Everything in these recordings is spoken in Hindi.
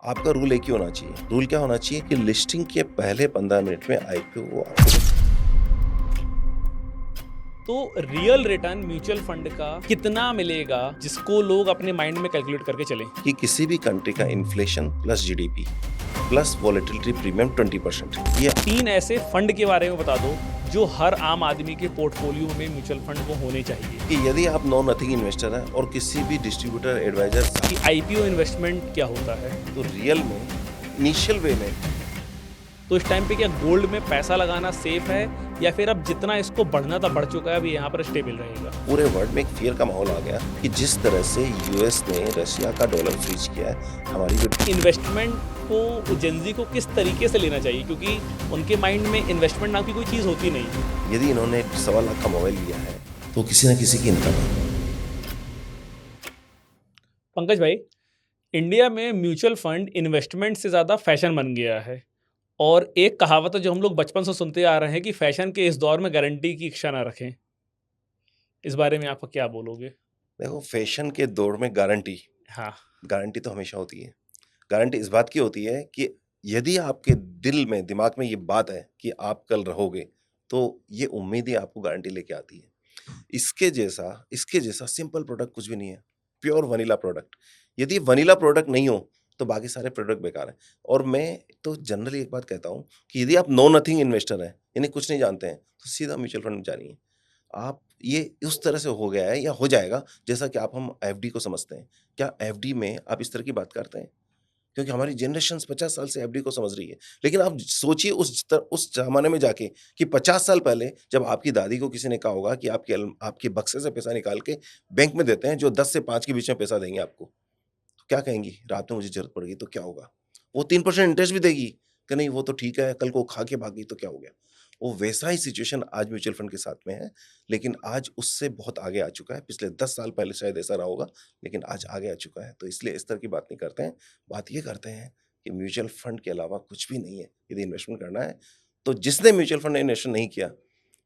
आपका रूल एक ही होना चाहिए। रूल क्या होना चाहिए कि लिस्टिंग के पहले 15 मिनट में आईपीओ आपको तो रियल रिटर्न म्यूचुअल फंड का कितना मिलेगा जिसको लोग अपने माइंड में कैलकुलेट करके चलें। कि किसी भी कंट्री का inflation plus GDP plus volatility premium 20%। ये 3 ऐसे फंड के बारे में बता दो जो हर आम आदमी के पोर्टफोलियो में म्यूचुअल फंड को होने चाहिए। कि यदि आप नो नथिंग इन्वेस्टर हैं और किसी भी डिस्ट्रीब्यूटर एडवाइजर कि आईपीओ इन्वेस्टमेंट क्या होता है। तो रियल में इनिशियल वे में तो इस टाइम पे क्या गोल्ड में पैसा लगाना सेफ है या फिर अब जितना इसको बढ़ना था बढ़ चुका है, अभी यहाँ पर स्टेबल रहेगा। पूरे वर्ल्ड में एक फियर का माहौल आ गया कि जिस तरह से यूएस ने रशिया का डॉलर फ्रीज किया है, हमारी जो इन्वेस्टमेंट को जेंजी को किस तरीके से लेना चाहिए, क्योंकि उनके माइंड में इन्वेस्टमेंट नाम की कोई चीज़ होती नहीं है। यदि इन्होंने 1.25 लाख का मोबाइल लिया है तो किसी न किसी की इनकम है। पंकज भाई, इंडिया में म्यूचुअल फंड इन्वेस्टमेंट से ज़्यादा फैशन बन गया है। और एक कहावत है जो हम लोग बचपन से सुनते आ रहे हैं कि फैशन के इस दौर में गारंटी की इच्छा ना रखें। इस बारे में आप क्या बोलोगे? देखो, फैशन के दौर में गारंटी हाँ। गारंटी तो हमेशा होती है। गारंटी इस बात की होती है कि यदि आपके दिल में, दिमाग में ये बात है कि आप कल रहोगे, तो ये उम्मीद ही आपको गारंटी लेके आती है। इसके जैसा सिंपल प्रोडक्ट कुछ भी नहीं है। Pure vanilla product. यदि वनीला प्रोडक्ट नहीं हो, तो बाकी सारे प्रोडक्ट बेकार हैं। और मैं तो जनरली एक बात कहता हूँ कि यदि आप नो नथिंग इन्वेस्टर हैं, यानी कुछ नहीं जानते हैं, तो सीधा म्यूचुअल फंड में जानिए। आप ये उस तरह से हो गया है या हो जाएगा जैसा कि हम एफडी को समझते हैं। क्या एफडी में आप इस तरह की बात करते हैं? क्योंकि हमारी जनरेशन्स 50 साल से एफडी को समझ रही है। लेकिन आप सोचिए उस ज़माने में जाके कि 50 साल पहले जब आपकी दादी को किसी ने कहा होगा कि आपके बक्से से पैसा निकाल के बैंक में देते हैं, जो 10 से 5 के बीच में पैसा देंगे आपको। तो क्या कहेंगी? रात में मुझे ज़रूरत पड़ गई तो क्या होगा? वो 3% इंटरेस्ट भी देगी कि नहीं वो तो ठीक है, कल को खा के भाग गई तो क्या हो गया? वो वैसा ही सिचुएशन आज म्यूचुअल फंड के साथ में है, लेकिन आज उससे बहुत आगे आ चुका है। पिछले 10 साल पहले शायद ऐसा रहा होगा, लेकिन आज आगे आ चुका है। तो इसलिए इस तरह की बात नहीं करते हैं। बात ये करते हैं कि म्यूचुअल फंड के अलावा कुछ भी नहीं है। यदि इन्वेस्टमेंट करना है, तो जिसने म्यूचुअल फंड में इन्वेस्ट नहीं किया,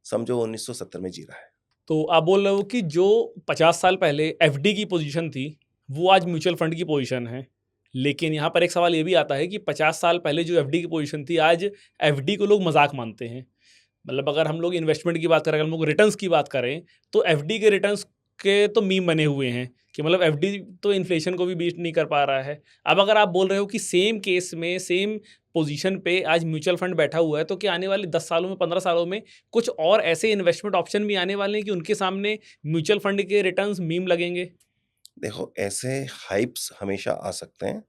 समझो 1970 में जी रहा है। तो आप बोल रहे हो कि जो 50 साल पहले एफडी की पोजीशन थी, वो आज म्यूचुअल फंड की पोजीशन है। लेकिन यहाँ पर एक सवाल ये भी आता है कि 50 साल पहले जो एफडी की पोजीशन थी, आज एफडी को लोग मजाक मानते हैं। मतलब अगर हम लोग इन्वेस्टमेंट की बात करें, अगर हम लोग रिटर्न्स की बात करें, तो एफडी के रिटर्न्स के तो मीम बने हुए हैं कि मतलब एफडी तो इन्फ्लेशन को भी बीट नहीं कर पा रहा है। अब अगर आप बोल रहे हो कि सेम केस में सेम पोजीशन पे आज म्यूचुअल फंड बैठा हुआ है, तो क्या आने वाले 10 सालों में, 15 सालों में कुछ और ऐसे इन्वेस्टमेंट ऑप्शन भी आने वाले हैं कि उनके सामने म्यूचुअल फंड के रिटर्न्स मीम लगेंगे? देखो, ऐसे हाइप्स हमेशा आ सकते हैं,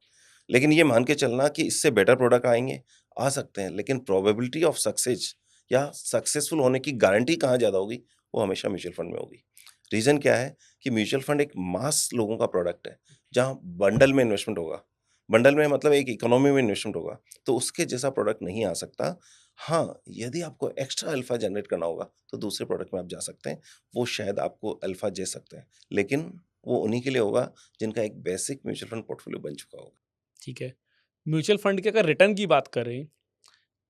लेकिन ये मान के चलना कि इससे बेटर प्रोडक्ट आएँगे, आ सकते हैं, लेकिन प्रोबेबिलिटी ऑफ सक्सेस या सक्सेसफुल होने की गारंटी कहाँ ज़्यादा होगी, वो हमेशा म्यूचुअल फंड में होगी। रीज़न क्या है कि म्यूचुअल फंड एक मास लोगों का प्रोडक्ट है, जहाँ बंडल में इन्वेस्टमेंट होगा। बंडल में मतलब एक इकोनॉमी में इन्वेस्टमेंट होगा, तो उसके जैसा प्रोडक्ट नहीं आ सकता। हाँ, यदि आपको एक्स्ट्रा अल्फ़ा जनरेट करना होगा, तो दूसरे प्रोडक्ट में आप जा सकते हैं, वो शायद आपको अल्फ़ा दे सकते हैं, लेकिन वो उन्हीं के लिए होगा जिनका एक बेसिक म्यूचुअल फंड पोर्टफोलियो बन चुका होगा। ठीक है। म्यूचुअल फंड के अगर रिटर्न की बात करें,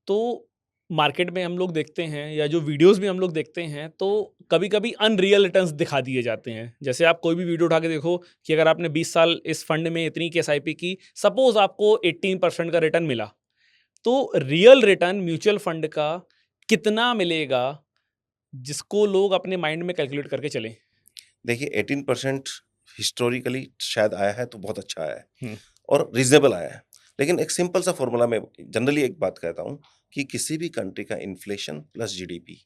तो मार्केट में हम लोग देखते हैं या जो वीडियोस भी हम लोग देखते हैं, तो कभी-कभी अनरियल रिटर्न्स दिखा दिए जाते हैं। जैसे आप कोई भी वीडियो उठा के देखो कि अगर आपने 20 साल इस फंड में इतनी की एसआईपी की, सपोज़ आपको 18% का रिटर्न मिला। तो रियल रिटर्न म्यूचुअल फंड का कितना मिलेगा जिसको लोग अपने माइंड में कैलकुलेट करके चलें? देखिए, 18% हिस्टोरिकली शायद आया है तो बहुत अच्छा आया है हुँ। और रीज़नेबल आया है। लेकिन एक सिंपल सा फ़ॉर्मूला मैं जनरली एक बात कहता हूँ कि किसी भी कंट्री का inflation plus GDP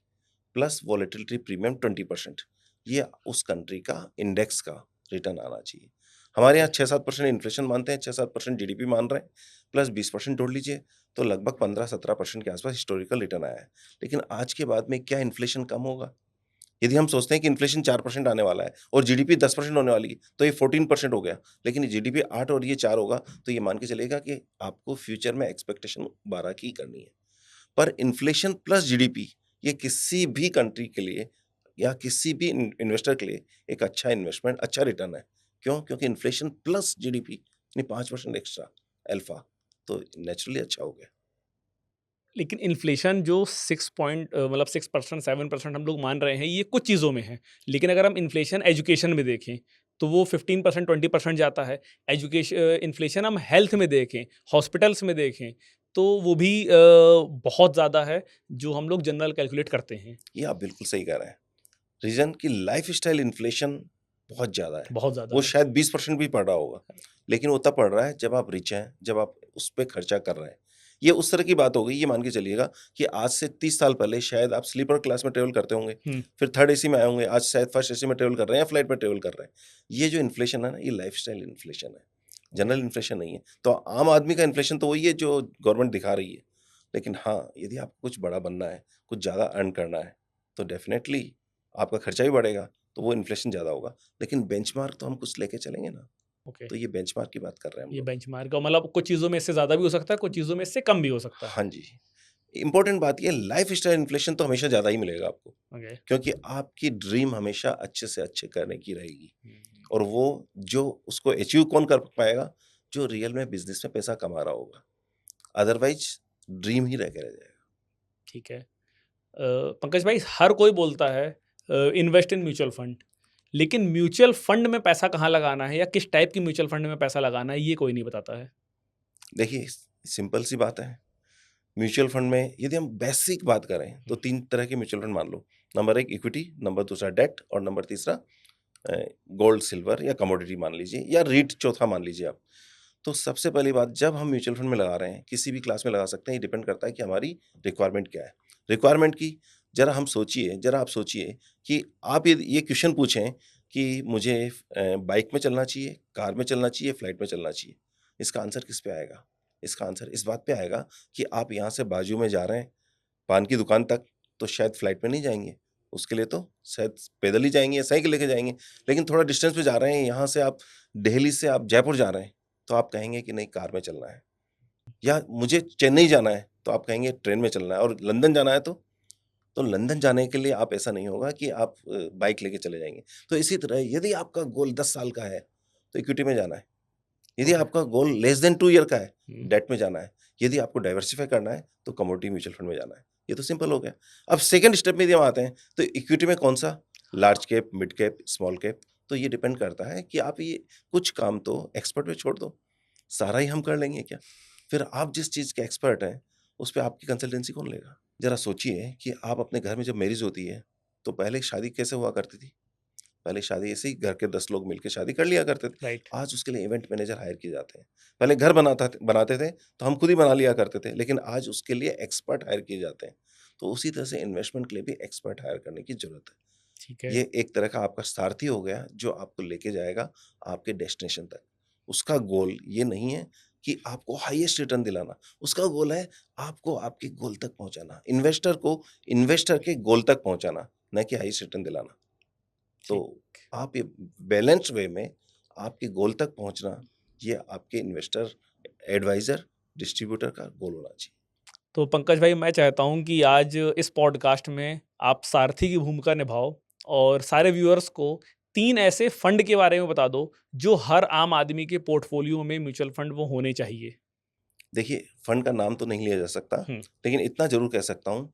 plus volatility premium 20%, ये उस कंट्री का इंडेक्स का रिटर्न आना चाहिए। हमारे यहाँ 6-7% इन्फ्लेशन मानते हैं, 6-7% जीडीपी मान रहे हैं, प्लस 20% जोड़ लीजिए, तो लगभग 15-17% के आसपास हिस्टोरिकल रिटर्न आया है। लेकिन आज के बाद में क्या इन्फ्लेशन कम होगा? यदि हम सोचते हैं कि इन्फ्लेशन 4% आने वाला है और जीडीपी 10% होने वाली है, तो ये 14% हो गया। लेकिन ये जीडीपी 8 और ये 4 होगा, तो ये मान के चलिएगा कि आपको फ्यूचर में एक्सपेक्टेशन 12 की करनी है। पर इन्फ्लेशन प्लस जीडीपी, ये किसी भी कंट्री के लिए या किसी भी इन्वेस्टर के लिए एक अच्छा इन्वेस्टमेंट, अच्छा रिटर्न है। क्यों? क्योंकि इन्फ्लेशन प्लस जीडीपी यानी 5% एक्स्ट्रा अल्फा, तो नेचुरली अच्छा हो गया। लेकिन इन्फ्लेशन जो मतलब 6% 7% हम लोग मान रहे हैं, ये कुछ चीज़ों में है। लेकिन अगर हम इन्फ्लेशन एजुकेशन में देखें, तो वो 15% 20% जाता है। एजुकेशन इन्फ्लेशन हम हेल्थ में देखें, हॉस्पिटल्स में देखें, तो वो भी बहुत ज़्यादा है जो हम लोग जनरल कैलकुलेट करते हैं। ये आप बिल्कुल सही कह रहे हैं। रीज़न कि लाइफ़स्टाइल इन्फ्लेशन बहुत ज़्यादा है। बहुत ज़्यादा वो है। शायद 20% भी पड़ रहा होगा, लेकिन वो तब पड़ रहा है जब आप रिच हैं, जब आप उस पे खर्चा कर रहे हैं। ये उस तरह की बात हो गई, ये मान के चलिएगा कि आज से 30 साल पहले शायद आप स्लीपर क्लास में ट्रैवल करते होंगे, हुँ, फिर थर्ड एसी में आए होंगे, आज शायद फर्स्ट एसी में ट्रैवल कर रहे हैं या फ्लाइट में ट्रैवल कर रहे हैं। ये जो इन्फ्लेशन है ना, ये लाइफ़स्टाइल इन्फ्लेशन है, जनरल इन्फ्लेशन नहीं है। तो आम आदमी का इन्फ्लेशन तो वही है जो गवर्नमेंट दिखा रही है। लेकिन हाँ, यदि आपको कुछ बड़ा बनना है, कुछ ज़्यादा अर्न करना है, तो डेफ़िनेटली आपका खर्चा भी बढ़ेगा, तो वो इन्फ्लेशन ज़्यादा होगा। लेकिन बेंचमार्क तो हम कुछ लेके चलेंगे ना, ओके। तो ये बेंचमार्क की बात कर रहे हैं हम ये लोग। बेंचमार्क का मतलब कुछ चीज़ों में इससे ज़्यादा भी हो सकता है, कुछ चीज़ों में इससे कम भी हो सकता है। हाँ जी, इम्पोर्टेंट बात ये है लाइफ़स्टाइल इन्फ्लेशन तो हमेशा ज़्यादा ही मिलेगा आपको, ओके। क्योंकि आपकी ड्रीम हमेशा अच्छे से अच्छे करने की रहेगी हुँ, और वो जो उसको अचीव कौन कर पाएगा? जो रियल में बिज़नेस में पैसा कमा रहा होगा, अदरवाइज़ ड्रीम ही रह के रह जाएगा। ठीक है। पंकज भाई हर कोई बोलता है इन्वेस्ट इन म्यूचुअल फंड, लेकिन म्यूचुअल फंड में पैसा कहाँ लगाना है या किस टाइप की म्यूचुअल फंड में पैसा लगाना है ये कोई नहीं बताता है। देखिए, सिंपल सी बात है। म्यूचुअल फंड में यदि हम बेसिक बात करें तो 3 तरह के म्यूचुअल फंड मान लो। नंबर 1 इक्विटी, नंबर दूसरा डेट और नंबर तीसरा गोल्ड, सिल्वर या कमोडिटी मान लीजिए या रीट चौथा मान लीजिए आप। तो सबसे पहली बात जब हम म्यूचुअल फंड में लगा रहे हैं, किसी भी क्लास में लगा सकते हैं, ये डिपेंड करता है कि हमारी रिक्वायरमेंट क्या है। रिक्वायरमेंट की ज़रा आप सोचिए कि आप ये क्वेश्चन पूछें कि मुझे बाइक में चलना चाहिए, कार में चलना चाहिए, फ्लाइट में चलना चाहिए। इसका आंसर किस पे आएगा? इसका आंसर इस बात पे आएगा कि आप यहाँ से बाजू में जा रहे हैं पान की दुकान तक, तो शायद फ्लाइट में नहीं जाएँगे। उसके लिए तो शायद पैदल ही जाएँगे या साइकिल लेके जाएँगे। लेकिन थोड़ा डिस्टेंस पे जा रहे हैं, यहाँ से आप दिल्ली से आप जयपुर जा रहे हैं, तो आप कहेंगे कि नहीं कार में चलना है। या मुझे चेन्नई जाना है, तो आप कहेंगे ट्रेन में चलना है और लंदन जाना है तो लंदन जाने के लिए आप ऐसा नहीं होगा कि आप बाइक लेके चले जाएँगे। तो इसी तरह यदि आपका गोल 10 साल का है, तो इक्विटी में जाना है। यदि ओके। आपका गोल लेस देन 2 ईयर का है, हम्म, डेट में जाना है। यदि आपको डाइवर्सिफ़ाई करना है, तो कमोडिटी म्यूचुअल फंड में जाना है। ये तो सिंपल हो गया। अब सेकंड स्टेप में यदि हम आते हैं, तो इक्विटी में कौन-सा? Large cap, mid cap, small cap. तो ये डिपेंड करता है कि आप ये कुछ काम तो एक्सपर्ट पे छोड़ दो। सारा ही हम कर लेंगे क्या? फिर आप जिस चीज़ के एक्सपर्ट हैं, उस पे आपकी कंसल्टेंसी कौन लेगा? ज़रा सोचिए कि आप अपने घर में जब मैरिज होती है, तो पहले शादी कैसे हुआ करती थी? पहले शादी ऐसे ही घर के 10 लोग मिलके शादी कर लिया करते थे। राइट। आज उसके लिए इवेंट मैनेजर हायर किए जाते हैं। पहले घर बनाते थे, तो हम खुद ही बना लिया करते थे, लेकिन आज उसके लिए एक्सपर्ट हायर किए जाते हैं। तो उसी तरह से इन्वेस्टमेंट के लिए भी एक्सपर्ट हायर करने की ज़रूरत है। ठीक है। ये एक तरह का आपका सारथी हो गया, जो आपको लेके जाएगा आपके डेस्टिनेशन तक। उसका गोल ये नहीं है कि आपको हाईएस्ट रिटर्न दिलाना, उसका गोल है आपको आपके गोल तक पहुँचाना। इन्वेस्टर को इन्वेस्टर के गोल तक पहुँचाना, ना कि हाईएस्ट रिटर्न दिलाना। तो ठीक। आप ये बैलेंस्ड वे में आपके गोल तक पहुंचना, ये आपके इन्वेस्टर, एडवाइज़र, डिस्ट्रीब्यूटर का गोल होना चाहिए। तो पंकज भाई मैं चाहता हूँ कि आज इस पॉडकास्ट में आप सारथी की भूमिका निभाओ और सारे व्यूअर्स को 3 ऐसे फंड के बारे में बता दो जो हर आम आदमी के पोर्टफोलियो में म्यूचुअल फंड वो होने चाहिए। देखिए, फंड का नाम तो नहीं लिया जा सकता, हुँ, लेकिन इतना ज़रूर कह सकता हूँ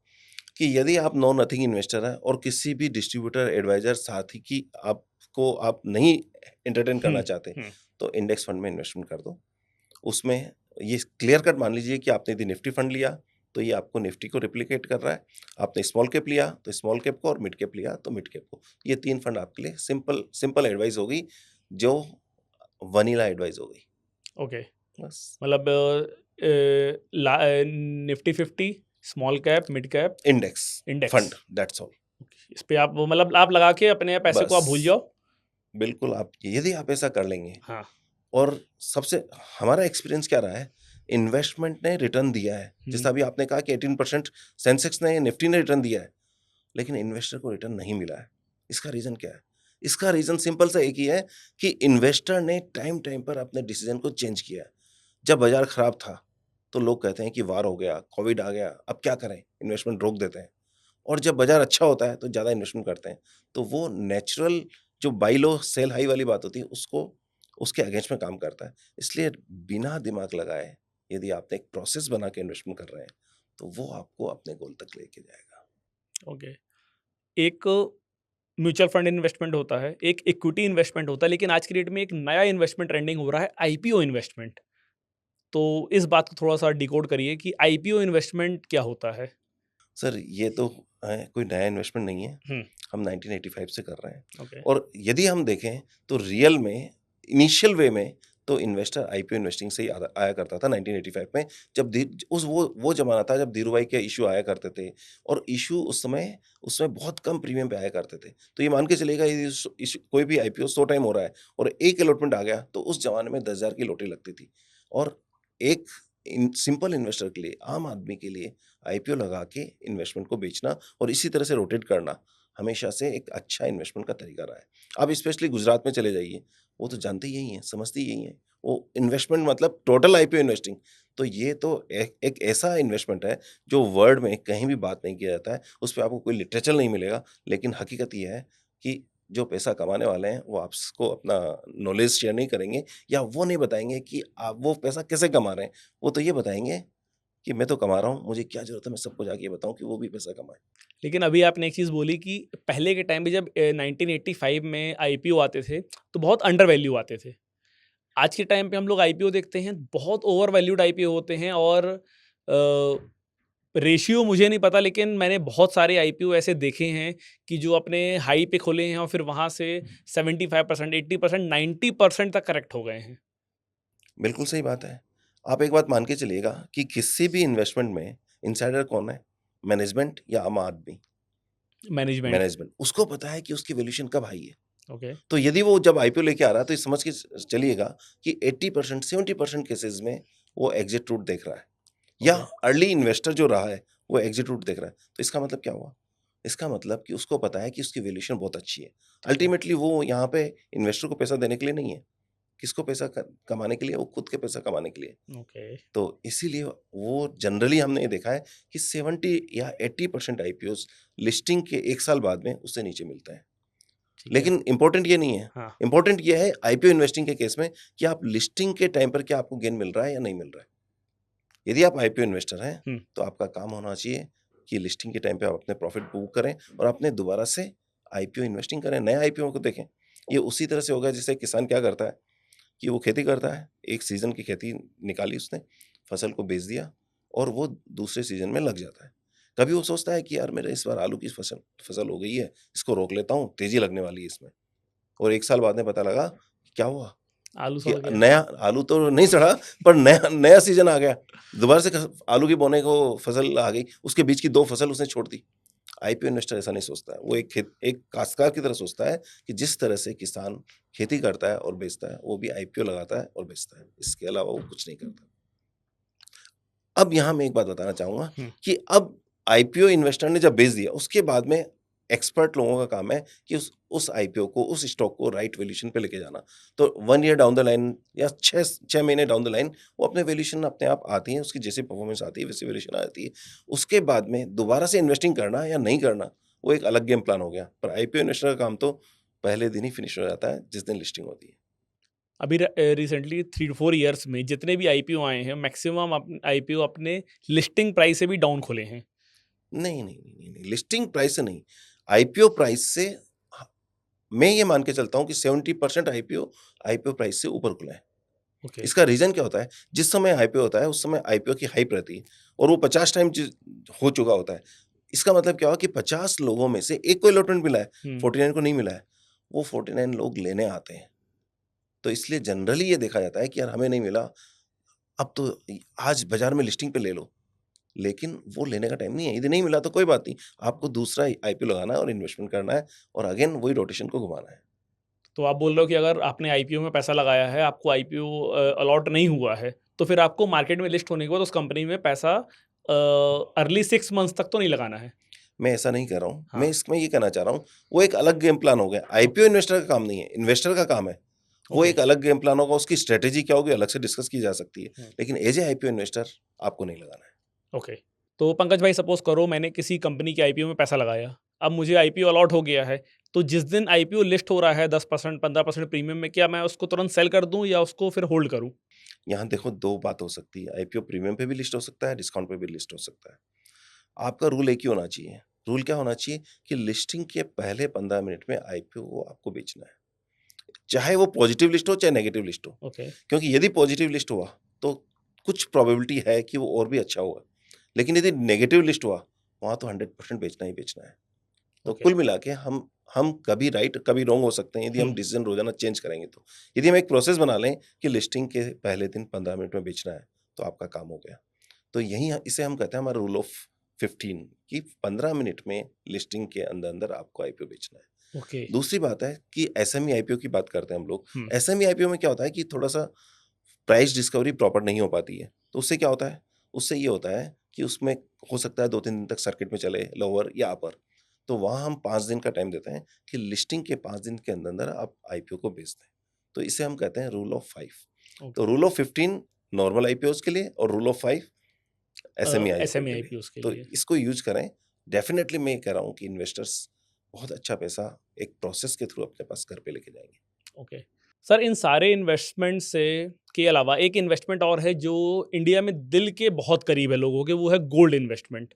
कि यदि आप नो नथिंग इन्वेस्टर हैं और किसी भी डिस्ट्रीब्यूटर, एडवाइज़र, साथी की आप नहीं एंटरटेन हुँ, करना चाहते, हुँ। तो इंडेक्स फंड में इन्वेस्टमेंट कर दो। उसमें ये क्लियर कट मान लीजिए कि आपने यदि निफ्टी फंड लिया, तो ये आपको निफ्टी को रेप्लिकेट कर रहा है। आपने स्मॉल कैप लिया, तो स्मॉल कैप को और मिड कैप लिया, तो मिड कैप को। ये 3 फंड आपके लिए सिंपल सिंपल एडवाइस होगी, जो वनीला एडवाइस हो गई। ओके। बस मतलब Nifty 50, small cap, mid cap, index index. Fund that's all. इस पे आप वो मतलब आप लगा के अपने पैसे को आप भूल बस जाओ। बिल्कुल आप यदि आप ऐसा कर लेंगे हाँ। और सबसे हमारा एक्सपीरियंस क्या रहा है, इन्वेस्टमेंट ने रिटर्न दिया है। हुँ, जैसा अभी आपने कहा कि 18% सेंसेक्स ने, निफ्टी ने रिटर्न दिया है। लेकिन इन्वेस्टर को रिटर्न नहीं मिला है। इसका रीज़न क्या है? इसका रीज़न सिंपल सा एक ही है कि इन्वेस्टर ने टाइम टाइम पर अपने डिसीज़न को चेंज किया है। जब बाज़ार खराब था, तो लोग कहते हैं कि वार हो गया, कोविड आ गया, अब क्या करें? इन्वेस्टमेंट रोक देते हैं। और जब बाज़ार अच्छा होता है, तो ज़्यादा इन्वेस्टमेंट करते हैं। तो वो नेचुरल जो बाय लो सेल हाई वाली बात होती है, उसको उसके अगेंस्ट में काम करता है। इसलिए बिना दिमाग लगाए यदि आप एक प्रोसेस बना के इन्वेस्टमेंट कर रहे हैं, तो वो आपको अपने गोल तक लेके जाएगा। ओके। एक म्यूचुअल फंड इन्वेस्टमेंट होता है, एक इक्विटी इन्वेस्टमेंट होता है, लेकिन आज की डेट में एक नया इन्वेस्टमेंट ट्रेंडिंग हो रहा है, आईपीओ इन्वेस्टमेंट। तो इस बात को थोड़ा-सा डिकोड करिए कि आईपीओ इन्वेस्टमेंट क्या होता है? सर ये तो कोई नया इन्वेस्टमेंट नहीं है। हुँ, हम 1985 से कर रहे हैं ओके, और यदि हम देखें तो रियल में इनिशियल वे में तो इन्वेस्टर आईपीओ इन्वेस्टिंग से ही आया करता था 1985 में जब उस वो ज़माना था जब धीरूभाई के इश्यू आया करते थे और इश्यू उस समय उसमें बहुत कम प्रीमियम पे आया करते थे। तो ये मान के चलिएगा यदि कोई भी आईपीओ 100 टाइम हो रहा है और एक अलॉटमेंट आ गया तो उस ज़माने में 10,000 की लॉटरी लगती थी और एक सिंपल इन्वेस्टर के लिए, आम आदमी के लिए आईपीओ लगा के इन्वेस्टमेंट को बेचना और इसी तरह से रोटेट करना हमेशा से एक अच्छा इन्वेस्टमेंट का तरीका रहा है। आप स्पेशली गुजरात में चले जाइए, वो तो जानते ही यही हैं, समझते ही यही हैं। वो इन्वेस्टमेंट मतलब टोटल आईपीओ इन्वेस्टिंग। तो ये तो एक ऐसा इन्वेस्टमेंट है जो वर्ल्ड में कहीं भी बात नहीं किया जाता है। उस पे आपको कोई लिटरेचर नहीं मिलेगा, लेकिन हकीकत ये है कि जो पैसा कमाने वाले हैं, वो आपको अपना नॉलेज शेयर नहीं करेंगे या वो नहीं बताएँगे कि आप वो पैसा कैसे कमा रहे हैं। वो तो ये बताएँगे कि मैं तो कमा रहा हूँ, मुझे क्या ज़रूरत है मैं सबको जाके ये बताऊँ कि वो भी पैसा कमाएँ। लेकिन अभी आपने एक चीज़ बोली कि पहले के टाइम पे जब 1985 में आईपीओ आते थे, तो बहुत अंडर वैल्यू आते थे। आज के टाइम पे हम लोग आईपीओ देखते हैं, बहुत ओवर वैल्यूड आईपीओ होते हैं और रेशियो मुझे नहीं पता, लेकिन मैंने बहुत सारे आईपीओ ऐसे देखे हैं कि जो अपने हाई पे खुले हैं और फिर वहाँ से 75%, 80%, 90% तक करेक्ट हो गए हैं। बिल्कुल सही बात है। आप एक बात मान के चलिएगा कि किसी भी इन्वेस्टमेंट में इनसाइडर कौन है? मैनेजमेंट या आम आदमी? मैनेजमेंट। मैनेजमेंट। उसको पता है कि उसकी वैल्यूएशन कब हाई है। ओके। तो यदि वो जब आईपीओ लेके आ रहा है तो ये समझ के चलिएगा कि 80% 70% केसेज़ में वो एग्ज़िट रूट देख रहा है या ओके। अर्ली इन्वेस्टर जो रहा है वो एग्ज़िट रूट देख रहा है। तो इसका मतलब क्या हुआ? इसका मतलब कि उसको पता है कि उसकी वैल्यूएशन बहुत अच्छी है। ठीक है। अल्टीमेटली वो यहाँ पे इन्वेस्टर को पैसा देने के लिए नहीं है। किसको पैसा कमाने के लिए? वो खुद के पैसा कमाने के लिए। ओके। तो इसीलिए वो जनरली हमने ये देखा है कि 70 या 80% आईपीओज़ लिस्टिंग के 1 साल बाद में उससे नीचे मिलते हैं। ठीक है। लेकिन इम्पोर्टेंट ये नहीं है। हाँ। इम्पोर्टेंट ये है आईपीओ इन्वेस्टिंग के केस में कि आप लिस्टिंग के टाइम पर क्या आपको गेन मिल रहा है या नहीं मिल रहा है। यदि आप आईपीओ इन्वेस्टर हैं, हुँ। तो आपका काम होना चाहिए कि लिस्टिंग के टाइम पे आप अपने प्रॉफिट बुक करें और अपने दोबारा से आईपीओ इन्वेस्टिंग करें, नए आईपीओ को देखें। ये उसी तरह से होगा जैसे किसान क्या करता है कि वो खेती करता है, एक सीज़न की खेती निकाली उसने, फसल को बेच दिया और वो दूसरे सीज़न में लग जाता है। कभी वो सोचता है कि यार मेरे इस बार आलू की फसल फसल हो गई है, इसको रोक लेता हूँ, तेज़ी लगने वाली है इसमें। और 1 साल बाद में पता लगा, क्या हुआ आलू कि सड़ गया। नया आलू तो नहीं सड़ा पर नया नया सीज़न आ गया। दोबारा से ख आलू की बोने को फसल आ गई, उसके बीच की 2 फसल उसने छोड़ दी। आईपीओ इन्वेस्टर ऐसा नहीं सोचता है, वो एक काश्तकार की तरह सोचता है कि जिस तरह से किसान खेती करता है और बेचता है, वो भी आईपीओ लगाता है और बेचता है। इसके अलावा वो कुछ नहीं करता। अब यहाँ मैं एक बात बताना चाहूँगा हुँ। कि अब आईपीओ इन्वेस्टर ने जब बेच दिया, उसके बाद में एक्सपर्ट लोगों का काम है कि उस आईपीओ को, उस स्टॉक को राइट वैल्यूएशन पे लेके जाना। तो 1 ईयर डाउन द लाइन या 6 महीने डाउन द लाइन वो अपने वैल्यूएशन अपने आप आती है, उसकी जैसी परफॉर्मेंस आती है, वैसी वैल्यूएशन आती है। उसके बाद में दोबारा से इन्वेस्टिंग करना या नहीं करना, वो एक अलग गेम प्लान हो गया। पर आईपीओ इन्वेस्टर का काम तो पहले दिन ही फिनिश हो जाता है, जिस दिन लिस्टिंग होती है। अभी रिसेंटली 3 टू 4 इयर्स में जितने भी आईपीओ आए हैं, मैक्सिमम आईपीओ अपने लिस्टिंग प्राइस से भी डाउन खुले हैं। नहीं, लिस्टिंग प्राइस से नहीं, आईपीओ प्राइस से ह मैं ये मान के चलता हूँ कि 70% आईपीओ आईपीओ प्राइस से ऊपर खुला है। ओके। इसका रीज़न क्या होता है? जिस समय आईपीओ होता है, उस समय आईपीओ की हाइप रहती है और वो 50 टाइम हो चुका होता है। इसका मतलब क्या हुआ कि 50 लोगों में से एक को अलॉटमेंट मिला है, हुँ। 49 को नहीं मिला है। वो 49 लोग लेने आते हैं। तो इसलिए जनरली ये देखा जाता है कि यार हमें नहीं मिला, अब तो आज बाज़ार में लिस्टिंग पे ले लो। लेकिन वो लेने का टाइम नहीं है। यदि नहीं मिला तो कोई बात नहीं, आपको दूसरा आईपीओ लगाना है और इन्वेस्टमेंट करना है और अगेन वही रोटेशन को घुमाना है। तो आप बोल रहे हो कि अगर आपने आईपीओ में पैसा लगाया है, आपको आईपीओ अलॉट नहीं हुआ है, तो फिर आपको मार्केट में लिस्ट होने के बाद उस कंपनी में पैसा अर्ली 6 मंथ्स तक तो नहीं लगाना है। मैं ऐसा नहीं कह रहा हूँ, मैं हाँ। इसमें ये कहना चाह रहा हूँ, वो एक अलग गेम प्लान हो गया। ओके। आईपीओ इन्वेस्टर का काम नहीं है, इन्वेस्टर का काम है। वो ओके। एक अलग गेम प्लान होगा, उसकी स्ट्रैटेजी क्या होगी अलग से डिस्कस की जा सकती है। हुँ। लेकिन एज़ ए आईपीओ इन्वेस्टर आपको नहीं लगाना है। ओके। तो पंकज भाई, सपोज़ करो मैंने किसी कंपनी के आईपीओ में पैसा लगाया। अब मुझे आईपीओ अलॉट हो गया है, तो जिस दिन आईपीओ लिस्ट हो रहा है 10%, 15% प्रीमियम में, क्या मैं उसको तुरंत सेल कर दूँ या उसको फिर होल्ड करूँ? यहाँ देखो 2 बात हो सकती है, आईपीओ प्रीमियम पे भी लिस्ट हो सकता है, डिस्काउंट पे भी लिस्ट हो सकता है। आपका रूल एक ही होना चाहिए, रूल क्या होना चाहिए कि लिस्टिंग के पहले 15 मिनट में आईपीओ को आपको बेचना है, चाहे वो पॉजिटिव लिस्ट हो चाहे नेगेटिव लिस्ट हो। ओके, क्योंकि यदि पॉजिटिव लिस्ट हुआ तो कुछ प्रोबेबिलिटी है कि वो और भी अच्छा होगा, लेकिन यदि नेगेटिव लिस्ट हुआ वहाँ तो 100% बेचना ही बेचना है। तो ओके। कुल मिला के हम कभी राइट कभी रॉन्ग हो सकते हैं यदि हम हुँ, डिसीजन रोजाना चेंज करेंगे तो। यदि हम एक प्रोसेस बना लें कि लिस्टिंग के पहले दिन 15 मिनट में बेचना है तो आपका काम हो गया। तो यही इसे हम कहते हैं हमारा रूल ऑफ 15 कि 15 मिनट में लिस्टिंग के अंदर अंदर आपको आईपीओ बेचना है। ओके। दूसरी बात है कि एसएमई आईपीओ की बात करते हैं हम लोग। हुँ, एसएमई आईपीओ में क्या होता है कि थोड़ा सा प्राइस डिस्कवरी प्रॉपर नहीं हो पाती है। तो उससे क्या होता है, उससे ये होता है कि उसमें हो सकता है 2-3 दिन तक सर्किट में चले लोअर या अपर। तो वहाँ हम 5 दिन का टाइम देते हैं कि लिस्टिंग के 5 दिन के अंदर-अंदर आप आईपीओ को बेच दें। तो इसे हम कहते हैं रूल ऑफ 5। तो ओके। रूल ऑफ 15 नॉर्मल आईपीओज़ के लिए और rule of 5 SME IPO SMA के लिए। आईपीओज़ के तो लिए। इसको यूज़ करें। डेफ़िनेटली मैं ये कह रहा हूँ कि इन्वेस्टर्स बहुत अच्छा पैसा एक प्रोसेस के थ्रू अपने पास घर पे लेके जाएँगे। ओके। सर इन सारे इन्वेस्टमेंट से के अलावा एक इन्वेस्टमेंट और है जो इंडिया में दिल के बहुत करीब है लोगों के, वो है गोल्ड इन्वेस्टमेंट।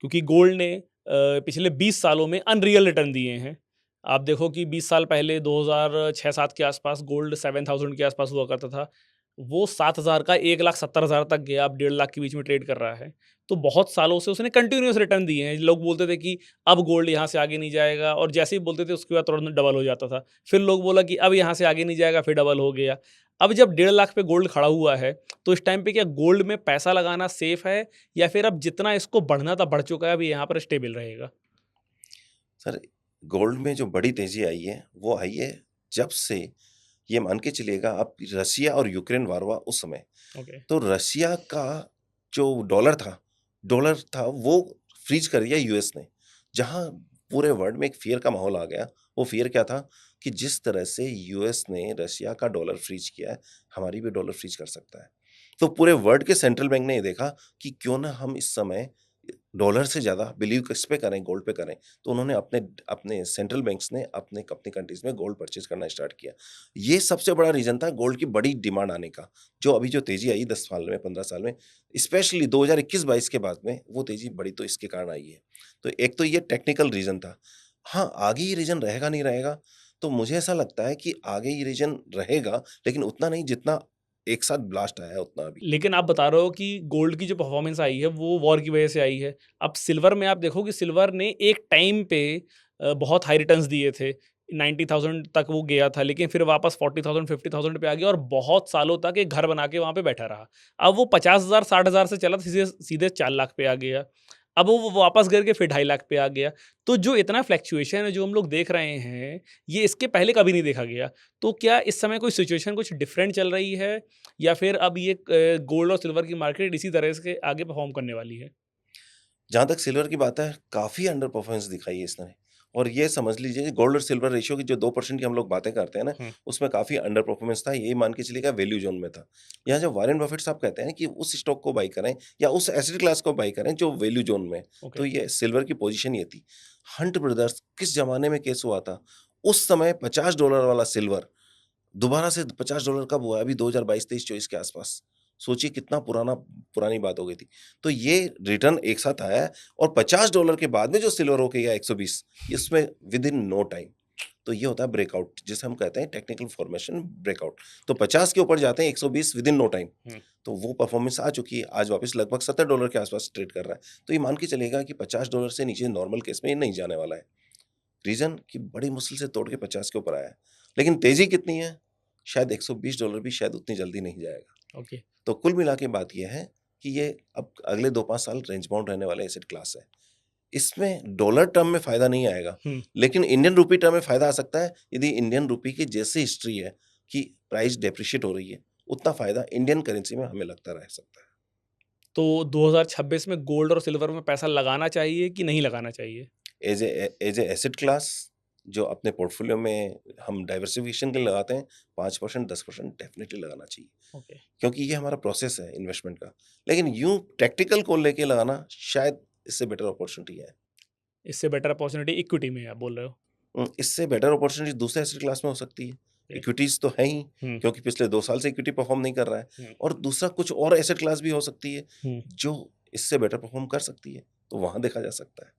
क्योंकि गोल्ड ने पिछले 20 सालों में अनरियल रिटर्न दिए हैं। आप देखो कि 20 साल पहले 2006-7 के आसपास गोल्ड 7000 के आसपास हुआ करता था। वो 7000 का 1,70,000 तक गया, अब 1.5 लाख के बीच में ट्रेड कर रहा है। तो बहुत सालों से उसने कंटिन्यूअस रिटर्न दिए हैं। लोग बोलते थे कि अब गोल्ड यहाँ से आगे नहीं जाएगा और जैसे ही बोलते थे उसके बाद तुरंत डबल हो जाता था। फिर लोग बोला कि अब यहाँ से आगे नहीं जाएगा, फिर डबल हो गया। अब जब 1.5 लाख पे गोल्ड खड़ा हुआ है, तो इस टाइम पे क्या गोल्ड में पैसा लगाना सेफ है या फिर अब जितना इसको बढ़ना था बढ़ चुका है, अब ये यहाँ पर स्टेबल रहेगा? सर, गोल्ड में जो बड़ी तेज़ी आई है, वो आई है जब से ये मान के चलिएगा आप रसिया और यूक्रेन वार हुआ उस समय। ओके, तो रसिया का जो डॉलर था वो फ्रीज़ कर दिया यूएस ने। जहाँ पूरे वर्ल्ड में एक फ़ियर का माहौल आ गया। वो फ़ियर क्या था कि जिस तरह से यूएस ने रसिया का डॉलर फ्रीज़ किया है, हमारी भी डॉलर फ्रीज़ कर सकता है। तो पूरे वर्ल्ड के सेंट्रल बैंक ने ये देखा कि क्यों ना हम इस समय डॉलर से ज़्यादा बिलीव किस पे करें, गोल्ड पे करें। तो उन्होंने अपने अपने सेंट्रल बैंक्स ने अपने अपनी कंट्रीज़ में गोल्ड परचेज़ करना स्टार्ट किया। ये सबसे बड़ा रीज़न था गोल्ड की बड़ी डिमांड आने का। जो अभी जो तेज़ी आई 10 साल में, 15 साल में, स्पेशली 2021-22 के बाद में वो तेज़ी बड़ी तो इसके कारण आई है। तो एक तो ये टेक्निकल रीज़न था। हाँ, आगे ये रीज़न रहेगा नहीं रहेगा, तो मुझे ऐसा लगता है कि आगे ये रीज़न रहेगा, लेकिन उतना नहीं जितना एक साथ ब्लास्ट आया है उतना अभी। लेकिन आप बता रहे हो कि गोल्ड की जो परफॉर्मेंस आई है वो वॉर की वजह से आई है। अब सिल्वर में आप देखो कि सिल्वर ने एक टाइम पे बहुत हाई रिटर्न्स दिए थे। 90,000 तक वो गया था, लेकिन फिर वापस 40,000 50,000 पे आ गया और बहुत सालों तक एक घर बना के वहाँ पे बैठा रहा। अब वो 50,000 60,000 से चला सीधे सीधे 4 लाख पे आ गया। अब वो वापस गिर के फिर 2.5 लाख पे आ गया। तो जो इतना फ्लक्चुएशन है जो हम लोग देख रहे हैं, ये इसके पहले कभी नहीं देखा गया। तो क्या इस समय कोई सिचुएशन कुछ डिफरेंट चल रही है या फिर अब ये गोल्ड और सिल्वर की मार्केट इसी तरह से आगे परफॉर्म करने वाली है? जहाँ तक सिल्वर की बात है, काफ़ी अंडर परफॉर्मेंस दिखाई है इसने। और ये समझ लीजिए गोल्ड और सिल्वर रेशियो की जो 2% की हम लोग बातें करते हैं ना, हुँ, उसमें काफ़ी अंडर परफॉर्मेंस था, यही मान के चलिएगा वैल्यू ज़ोन में था। यहाँ जब वॉरेन बफेट साहब कहते हैं कि उस स्टॉक को बाय करें या उस एसेट क्लास को बाय करें जो वैल्यू ज़ोन में है, ओके। तो ये सिल्वर की पोज़ीशन ये थी। हंट ब्रदर्स किस ज़माने में केस हुआ था, उस समय $50 वाला सिल्वर दोबारा से $50 कब हुआ है? अभी 2022, 23, 24 के आसपास। सोचिए कितना पुरानी बात हो गई थी। तो ये रिटर्न एक साथ आया है और $50 के बाद में जो सिल्वर होके गया 120, इसमें विदिन नो टाइम। तो ये होता है ब्रेकआउट, जिसे हम कहते हैं टेक्निकल फॉर्मेशन ब्रेकआउट। तो 50 के ऊपर जाते हैं 120 विदिन नो टाइम। हुँ, तो वो परफॉर्मेंस आ चुकी है। आज वापस लगभग $70 के आसपास ट्रेड कर रहा है। तो ये मान के चलिएगा कि $50 से नीचे नॉर्मल केस में ये नहीं जाने वाला है। रीज़न कि बड़ी मुश्किल से तोड़ के 50 के ऊपर आया है। लेकिन तेज़ी कितनी है? शायद $120 भी शायद उतनी जल्दी नहीं जाएगा। ओके। तो कुल मिला के बात ये है कि ये अब अगले 2-5 साल रेंज बाउंड रहने वाला एसेट क्लास है। इसमें डॉलर टर्म में फ़ायदा नहीं आएगा, हुँ, लेकिन इंडियन रूपी टर्म में फ़ायदा आ सकता है यदि इंडियन रूपी की जैसी हिस्ट्री है कि प्राइस डेप्रिशिएट हो रही है, उतना फ़ायदा इंडियन करेंसी में हमें लगता रह सकता है। तो 2026 में गोल्ड और सिल्वर में पैसा लगाना चाहिए कि नहीं लगाना चाहिए? एज़ ए एसेट क्लास जो अपने पोर्टफ़ोलियो में हम डाइवर्सिफ़िकेशन के लिए लगाते हैं, 5% 10% डेफ़िनिटली लगाना चाहिए। ओके। क्योंकि ये हमारा प्रोसेस है इन्वेस्टमेंट का। लेकिन यूँ टैक्टिकल को लेके लगाना शायद इससे बेटर अपॉर्च्युनिटी है। इससे बेटर अपॉर्च्युनिटी इक्विटी में है आप बोल रहे हो? इससे बेटर अपॉर्च्युनिटी दूसरे एसेट क्लास में हो सकती है। ओके। इक्विटीज़ तो है ही, हुँ, क्योंकि पिछले 2 साल से इक्विटी परफ़ॉर्म नहीं कर रहा है हुँ, और दूसरा कुछ और एसेट क्लास भी हो सकती है, हुँ। जो इससे बेटर परफ़ॉर्म कर सकती है, तो वहाँ देखा जा सकता है।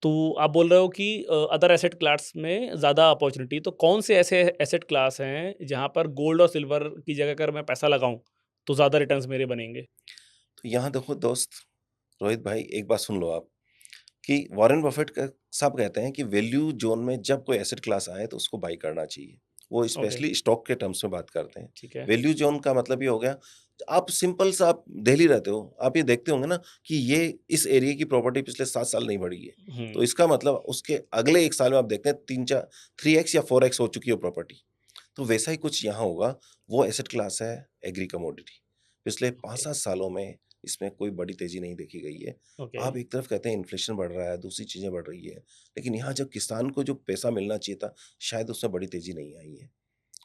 तो आप बोल रहे हो कि अदर एसेट क्लास में ज़्यादा अपॉर्चुनिटी, तो कौन से ऐसे एसेट क्लास हैं जहाँ पर गोल्ड और सिल्वर की जगह अगर मैं पैसा लगाऊँ तो ज़्यादा रिटर्न्स मेरे बनेंगे? तो यहाँ देखो दोस्त, रोहित भाई, एक बात सुन लो आप, कि वॉरेन बफेट साहब कहते हैं कि वैल्यू जोन में जब कोई एसेट क्लास आए तो उसको बाई करना चाहिए। वो ओके, स्पेशली स्टॉक के टर्म्स में बात करते हैं। ठीक है। वैल्यू जोन का मतलब ये हो गया, आप सिंपल सा, आप दिल्ली रहते हो, आप ये देखते होंगे ना कि ये इस एरिया की प्रॉपर्टी पिछले 7 साल नहीं बढ़ी है। तो हुँ, इसका मतलब उसके अगले 1 साल में आप देखते हैं 3-4 3x या 4x हो चुकी है प्रॉपर्टी। तो वैसा ही कुछ यहाँ होगा, वो एसेट क्लास है एग्री कमोडिटी। पिछले ओके, 5-7 सालों में इसमें कोई बड़ी तेज़ी नहीं देखी गई है। ओके। आप एक तरफ कहते हैं इन्फ्लेशन बढ़ रहा है, दूसरी चीज़ें बढ़ रही है, लेकिन यहाँ जब किसान को जो पैसा मिलना चाहिए था, शायद उसमें बड़ी तेज़ी नहीं आई है।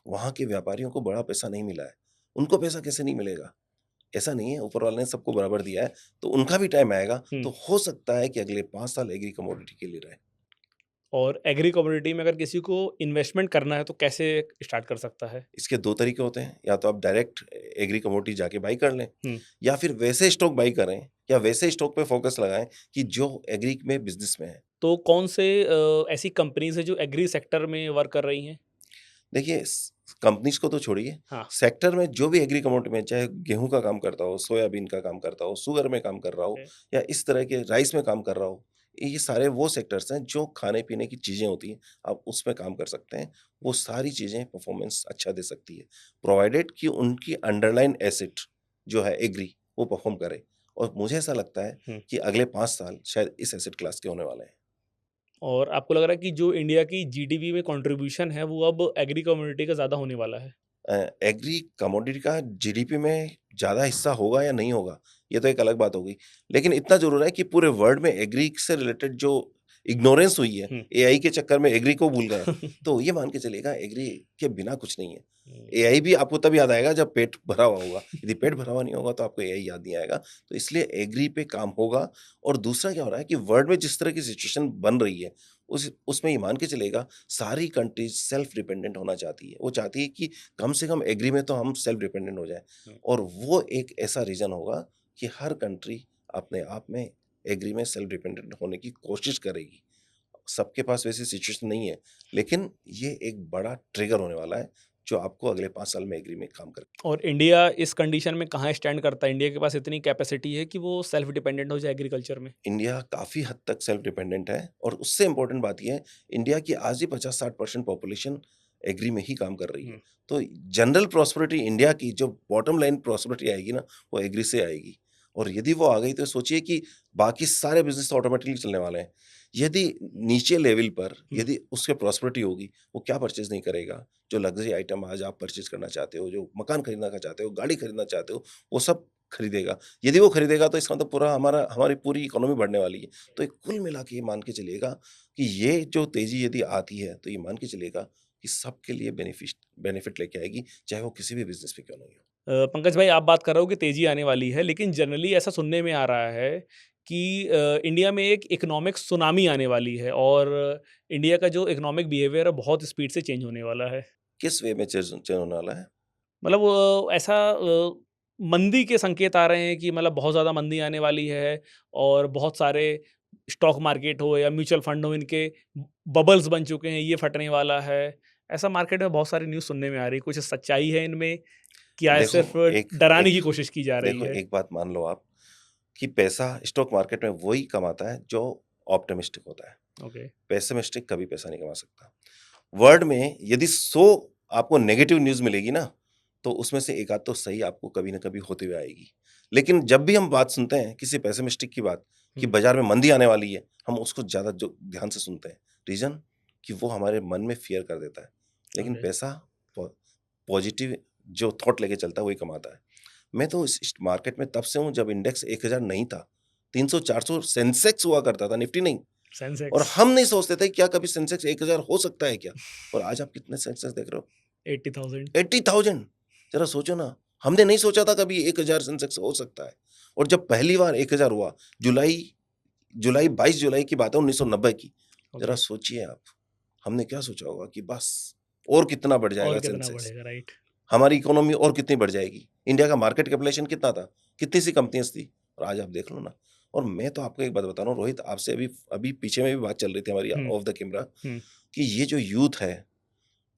वहाँ के व्यापारियों को बड़ा पैसा नहीं मिला है, उनको पैसा कैसे नहीं मिलेगा? ऐसा नहीं है, ऊपर वाले ने सबको बराबर दिया है, तो उनका भी टाइम आएगा, हुँ, तो हो सकता है कि अगले 5 साल एग्री कमोडिटी के लिए रहे। और एग्री कमोडिटी में अगर किसी को इन्वेस्टमेंट करना है तो कैसे स्टार्ट कर सकता है? इसके 2 तरीके होते हैं, या तो आप डायरेक्ट एग्री कमोडिटी जाके बाई कर लें, हुँ, या फिर वैसे स्टॉक बाई करें, या वैसे स्टॉक पे फोकस लगाएँ कि जो एग्री में बिज़नेस में है। तो कौन से ऐसी कंपनीज़ हैं जो एग्री सेक्टर में वर्क कर रही हैं? देखिए, कंपनीज को तो छोड़िए, हाँ, सेक्टर में जो भी एग्री कमोडिटी में, चाहे गेहूं का काम करता हो, सोयाबीन का काम करता हो, शुगर में काम कर रहा हो, ओके, या इस तरह के राइस में काम कर रहा हो, ये सारे वो सेक्टर्स हैं जो खाने पीने की चीज़ें होती हैं, आप उसमें काम कर सकते हैं। वो सारी चीज़ें परफॉर्मेंस अच्छा दे सकती है, प्रोवाइडेड कि उनकी अंडरलाइन एसेट जो है एग्री, वो परफॉर्म करे। और मुझे ऐसा लगता है हुँ। कि अगले 5 साल शायद इस एसेट क्लास के होने वाले हैं। और आपको लग रहा है कि जो इंडिया की जीडीपी में कंट्रीब्यूशन है वो अब एग्री कम्युनिटी का ज़्यादा होने वाला है? एग्री कमोडिटी का जीडीपी में ज़्यादा हिस्सा होगा या नहीं होगा, ये तो एक अलग बात होगी। लेकिन इतना ज़रूर है कि पूरे वर्ल्ड में एग्री से रिलेटेड जो इग्नोरेंस हुई है, हुँ। एआई के चक्कर में एग्री को भूल गए, तो ये मान के चलिएगा एग्री के बिना कुछ नहीं है। हुँ, एआई भी आपको तब याद आएगा जब पेट भरा हुआ होगा, यदि पेट भरा हुआ नहीं होगा तो आपको एआई याद नहीं आएगा। तो इसलिए एग्री पे काम होगा। और दूसरा क्या हो रहा है कि वर्ल्ड में जिस तरह की सिचुएशन बन रही है, उसमें ये मान के चलिएगा सारी कंट्रीज़ सेल्फ डिपेंडेंट होना चाहती है। वो चाहती है कि कम से कम एग्री में तो हम सेल्फ डिपेंडेंट हो जाएँ। हुँ। और वो एक ऐसा रीज़न होगा कि हर कंट्री अपने आप में एग्री में सेल्फ डिपेंडेंट होने की कोशिश करेगी। सबके पास वैसी सिचुएशन नहीं है, लेकिन ये एक बड़ा ट्रिगर होने वाला है, जो आपको अगले 5 साल में एग्री में काम करे। और इंडिया इस कंडीशन में कहाँ स्टैंड करता है? इंडिया के पास इतनी कैपेसिटी है कि वो सेल्फ डिपेंडेंट हो जाए एग्रीकल्चर में? इंडिया काफ़ी हद तक सेल्फ डिपेंडेंट है, और उससे इम्पोर्टेंट बात ये है, इंडिया की आज ही 50-60% पॉपुलेशन एग्री में ही काम कर रही है। हुँ, तो जनरल प्रॉस्पेरिटी इंडिया की जो बॉटम लाइन प्रॉस्पेरिटी आएगी ना, वो एग्री से आएगी। और यदि वो आ गई तो सोचिए कि बाकी सारे बिज़नेस तो ऑटोमेटिकली चलने वाले हैं। यदि नीचे लेवल पर हुँ। यदि उसके प्रॉस्पेरिटी होगी, वो क्या परचेज़ नहीं करेगा? जो लग्ज़री आइटम आज आप परचेज़ करना चाहते हो, जो मकान खरीदना चाहते हो, गाड़ी खरीदना चाहते हो, वो सब खरीदेगा। यदि वो खरीदेगा तो इसका मतलब पूरा हमारी पूरी इकोनॉमी बढ़ने वाली है। तो ये कुल मिला के ये मान के चलिएगा कि ये जो तेज़ी यदि आती है, तो ये मान के चलिएगा कि सबके लिए बेनिफिट लेके आएगी, चाहे वो किसी भी बिज़नेस में क्यों नहीं हो। पंकज भाई, आप बात कर रहे हो कि तेज़ी आने वाली है, लेकिन जनरली ऐसा सुनने में आ रहा है कि इंडिया में एक इकोनॉमिक सुनामी आने वाली है और इंडिया का जो इकोनॉमिक बिहेवियर है बहुत स्पीड से चेंज होने वाला है। किस वे में चेंज होने वाला है? मतलब ऐसा मंदी के संकेत आ रहे हैं कि मतलब बहुत ज़्यादा मंदी आने वाली है और बहुत सारे स्टॉक मार्केट हो या म्यूचुअल फंड हो, इनके बबल्स बन चुके हैं, ये फटने वाला है। ऐसा मार्केट में बहुत सारी न्यूज़ सुनने में आ रही है। कुछ सच्चाई है इनमें? क्या है देखो सिर्फ़ एक डराने एक की कोशिश की जा रही देखो है? एक बात मान लो आप, कि पैसा स्टॉक मार्केट में वही कमाता है जो ऑप्टिमिस्टिक होता है। ओके। पेसिमिस्टिक कभी पैसा नहीं कमा सकता। वर्ल्ड में यदि 100 आपको नेगेटिव न्यूज़ मिलेगी ना, तो उसमें से एक आध तो सही आपको कभी न कभी होते हुए आएगी। लेकिन जब भी हम बात सुनते हैं किसी पेसिमिस्टिक की बात, कि हुँ, बाज़ार में मंदी आने वाली है, हम उसको ज़्यादा जो ध्यान से सुनते हैं। रीज़न कि वो हमारे मन में फ़ियर कर देता है। लेकिन ओके। पैसा पॉ पॉज़िटिव जो थॉट लेके चलता है वही कमाता है। मैं तो इस मार्केट में तब से हूँ जब इंडेक्स 1000 नहीं था। 300-400 सेंसेक्स हुआ करता था, निफ्टी नहीं। और सेंसेक्स हम नहीं सोचते थे क्या कभी सेंसेक्स 1000 हो सकता है क्या? और आज आप कितने सेंसेक्स देख रहे हो? 80,000। 80,000। ज़रा सोचो ना, हमने नहीं सोचा था कभी 1000 सेंसेक्स हो सकता है। और जब पहली बार 1000 हुआ, जुलाई जुलाई 22 जुलाई की बात है 1990 की। ज़रा ओके। सोचिए आप, हमने क्या सोचा होगा कि बस और कितना बढ़ और जाएगा कितना सेंसेक्स? बढ़ेगा, राइट? हमारी इकोनॉमी और कितनी बढ़ जाएगी? इंडिया का मार्केट कैपिटलाइज़ेशन कितना था? कितनी सी कंपनीज़ थी? और आज आप देख लो ना, और मैं तो आपको एक बात बता रहा हूँ रोहित, आपसे अभी अभी पीछे में भी बात चल रही थी हमारी हम्म, ऑफ द कैमरा, हम्म, कि ये जो यूथ है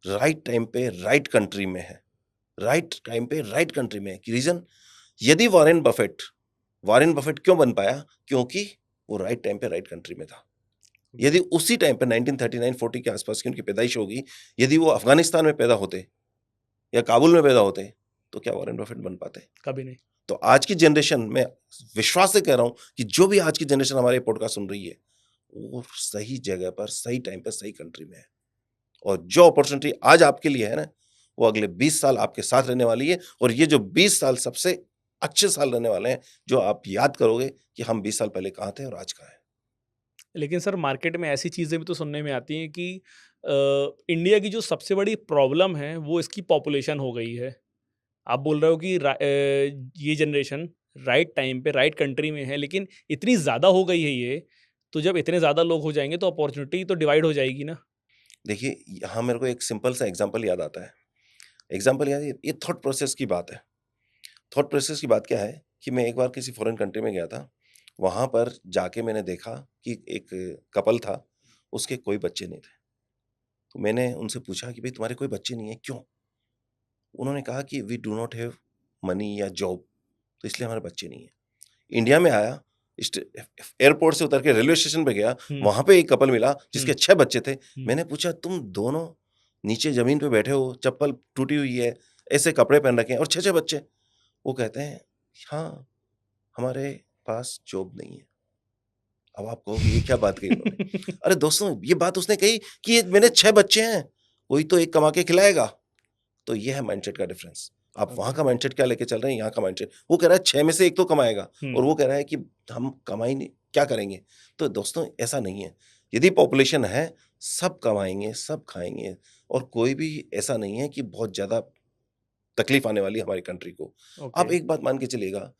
राइट टाइम पे राइट कंट्री में है, राइट टाइम पे राइट कंट्री में है। रीजन, यदि वॉरेन बफेट क्यों बन पाया, क्योंकि वो राइट टाइम पे राइट कंट्री में था। यदि उसी टाइम पे 1939-40 के आसपास की उनकी पैदाइश होगी, यदि वो अफगानिस्तान में पैदा होते या काबुल में पैदा होते, तो क्या वॉरेन बफेट बन पाते? कभी नहीं। तो आज की जनरेशन में विश्वास से कह रहा हूं कि जो भी आज की जनरेशन हमारे पॉडकास्ट सुन रही है, वो सही जगह पर सही टाइम पर सही कंट्री में है, और जो अपॉर्चुनिटी आज आपके लिए है ना, वो अगले 20 साल आपके साथ रहने वाली है, और ये जो 20 साल सबसे अच्छे साल रहने वाले हैं, जो आप याद करोगे कि हम 20 साल पहले कहाँ थे और आज कहाँ हैं। लेकिन सर मार्केट में ऐसी चीज़ें भी तो सुनने में आती हैं कि इंडिया की जो सबसे बड़ी प्रॉब्लम है वो इसकी पॉपुलेशन हो गई है। आप बोल रहे हो कि ये जनरेशन राइट टाइम पे राइट कंट्री में है, लेकिन इतनी ज़्यादा हो गई है ये, तो जब इतने ज़्यादा लोग हो जाएँगे तो अपॉर्च्युनिटी तो डिवाइड हो जाएगी ना? देखिए, यहाँ मेरे को एक सिंपल सा एग्जाम्पल याद आता है। एग्जाम्पल याद, ये थॉट प्रोसेस की बात है। थॉट प्रोसेस की बात क्या है कि मैं एक बार किसी फॉरेन कंट्री में गया था। वहाँ पर जाके मैंने देखा कि एक कपल था, उसके कोई बच्चे नहीं थे। तो मैंने उनसे पूछा कि, "भई तुम्हारे कोई बच्चे नहीं हैं, क्यों?" उन्होंने कहा कि, "we do not have money या जॉब, तो इसलिए हमारे बच्चे नहीं हैं।" इंडिया में आया, स्ट एयरपोर्ट से उतर के रेलवे स्टेशन पे गया, हुँ, वहाँ पे एक कपल मिला जिसके हुँ, 6 बच्चे थे। हुँ। मैंने पूछा, "तुम दोनों नीचे ज़मीन पे बैठे हो, चप्पल टूटी हुई है, ऐसे कपड़े पहन रखे हैं और 6-6 बच्चे?" वो कहते हैं, "हाँ, हमारे पास जॉब नहीं है।" अब आप कहोगे ये क्या बात कही उन्होंने? अरे दोस्तों, ये बात उसने कही कि ये मेरे 6 बच्चे हैं, कोई तो एक कमा के खिलाएगा। तो ये है माइंडसेट का डिफरेंस। आप वहाँ ओके। का माइंडसेट क्या लेके चल रहे हैं, यहाँ का माइंडसेट। वो कह रहा है 6 में से 1 तो कमाएगा, हुँ, और वो कह रहा है कि हम कमाई नहीं, क्या करेंगे? तो दोस्तों ऐसा नहीं है। यदि पॉपुलेशन है, सब कमाएँगे, सब खाएँगे, और कोई भी ऐसा नहीं है कि बहुत ज़्यादा तकलीफ आने वाली है हमारी कंट्री को। ओके। आप एक बात मान के चलिएगा,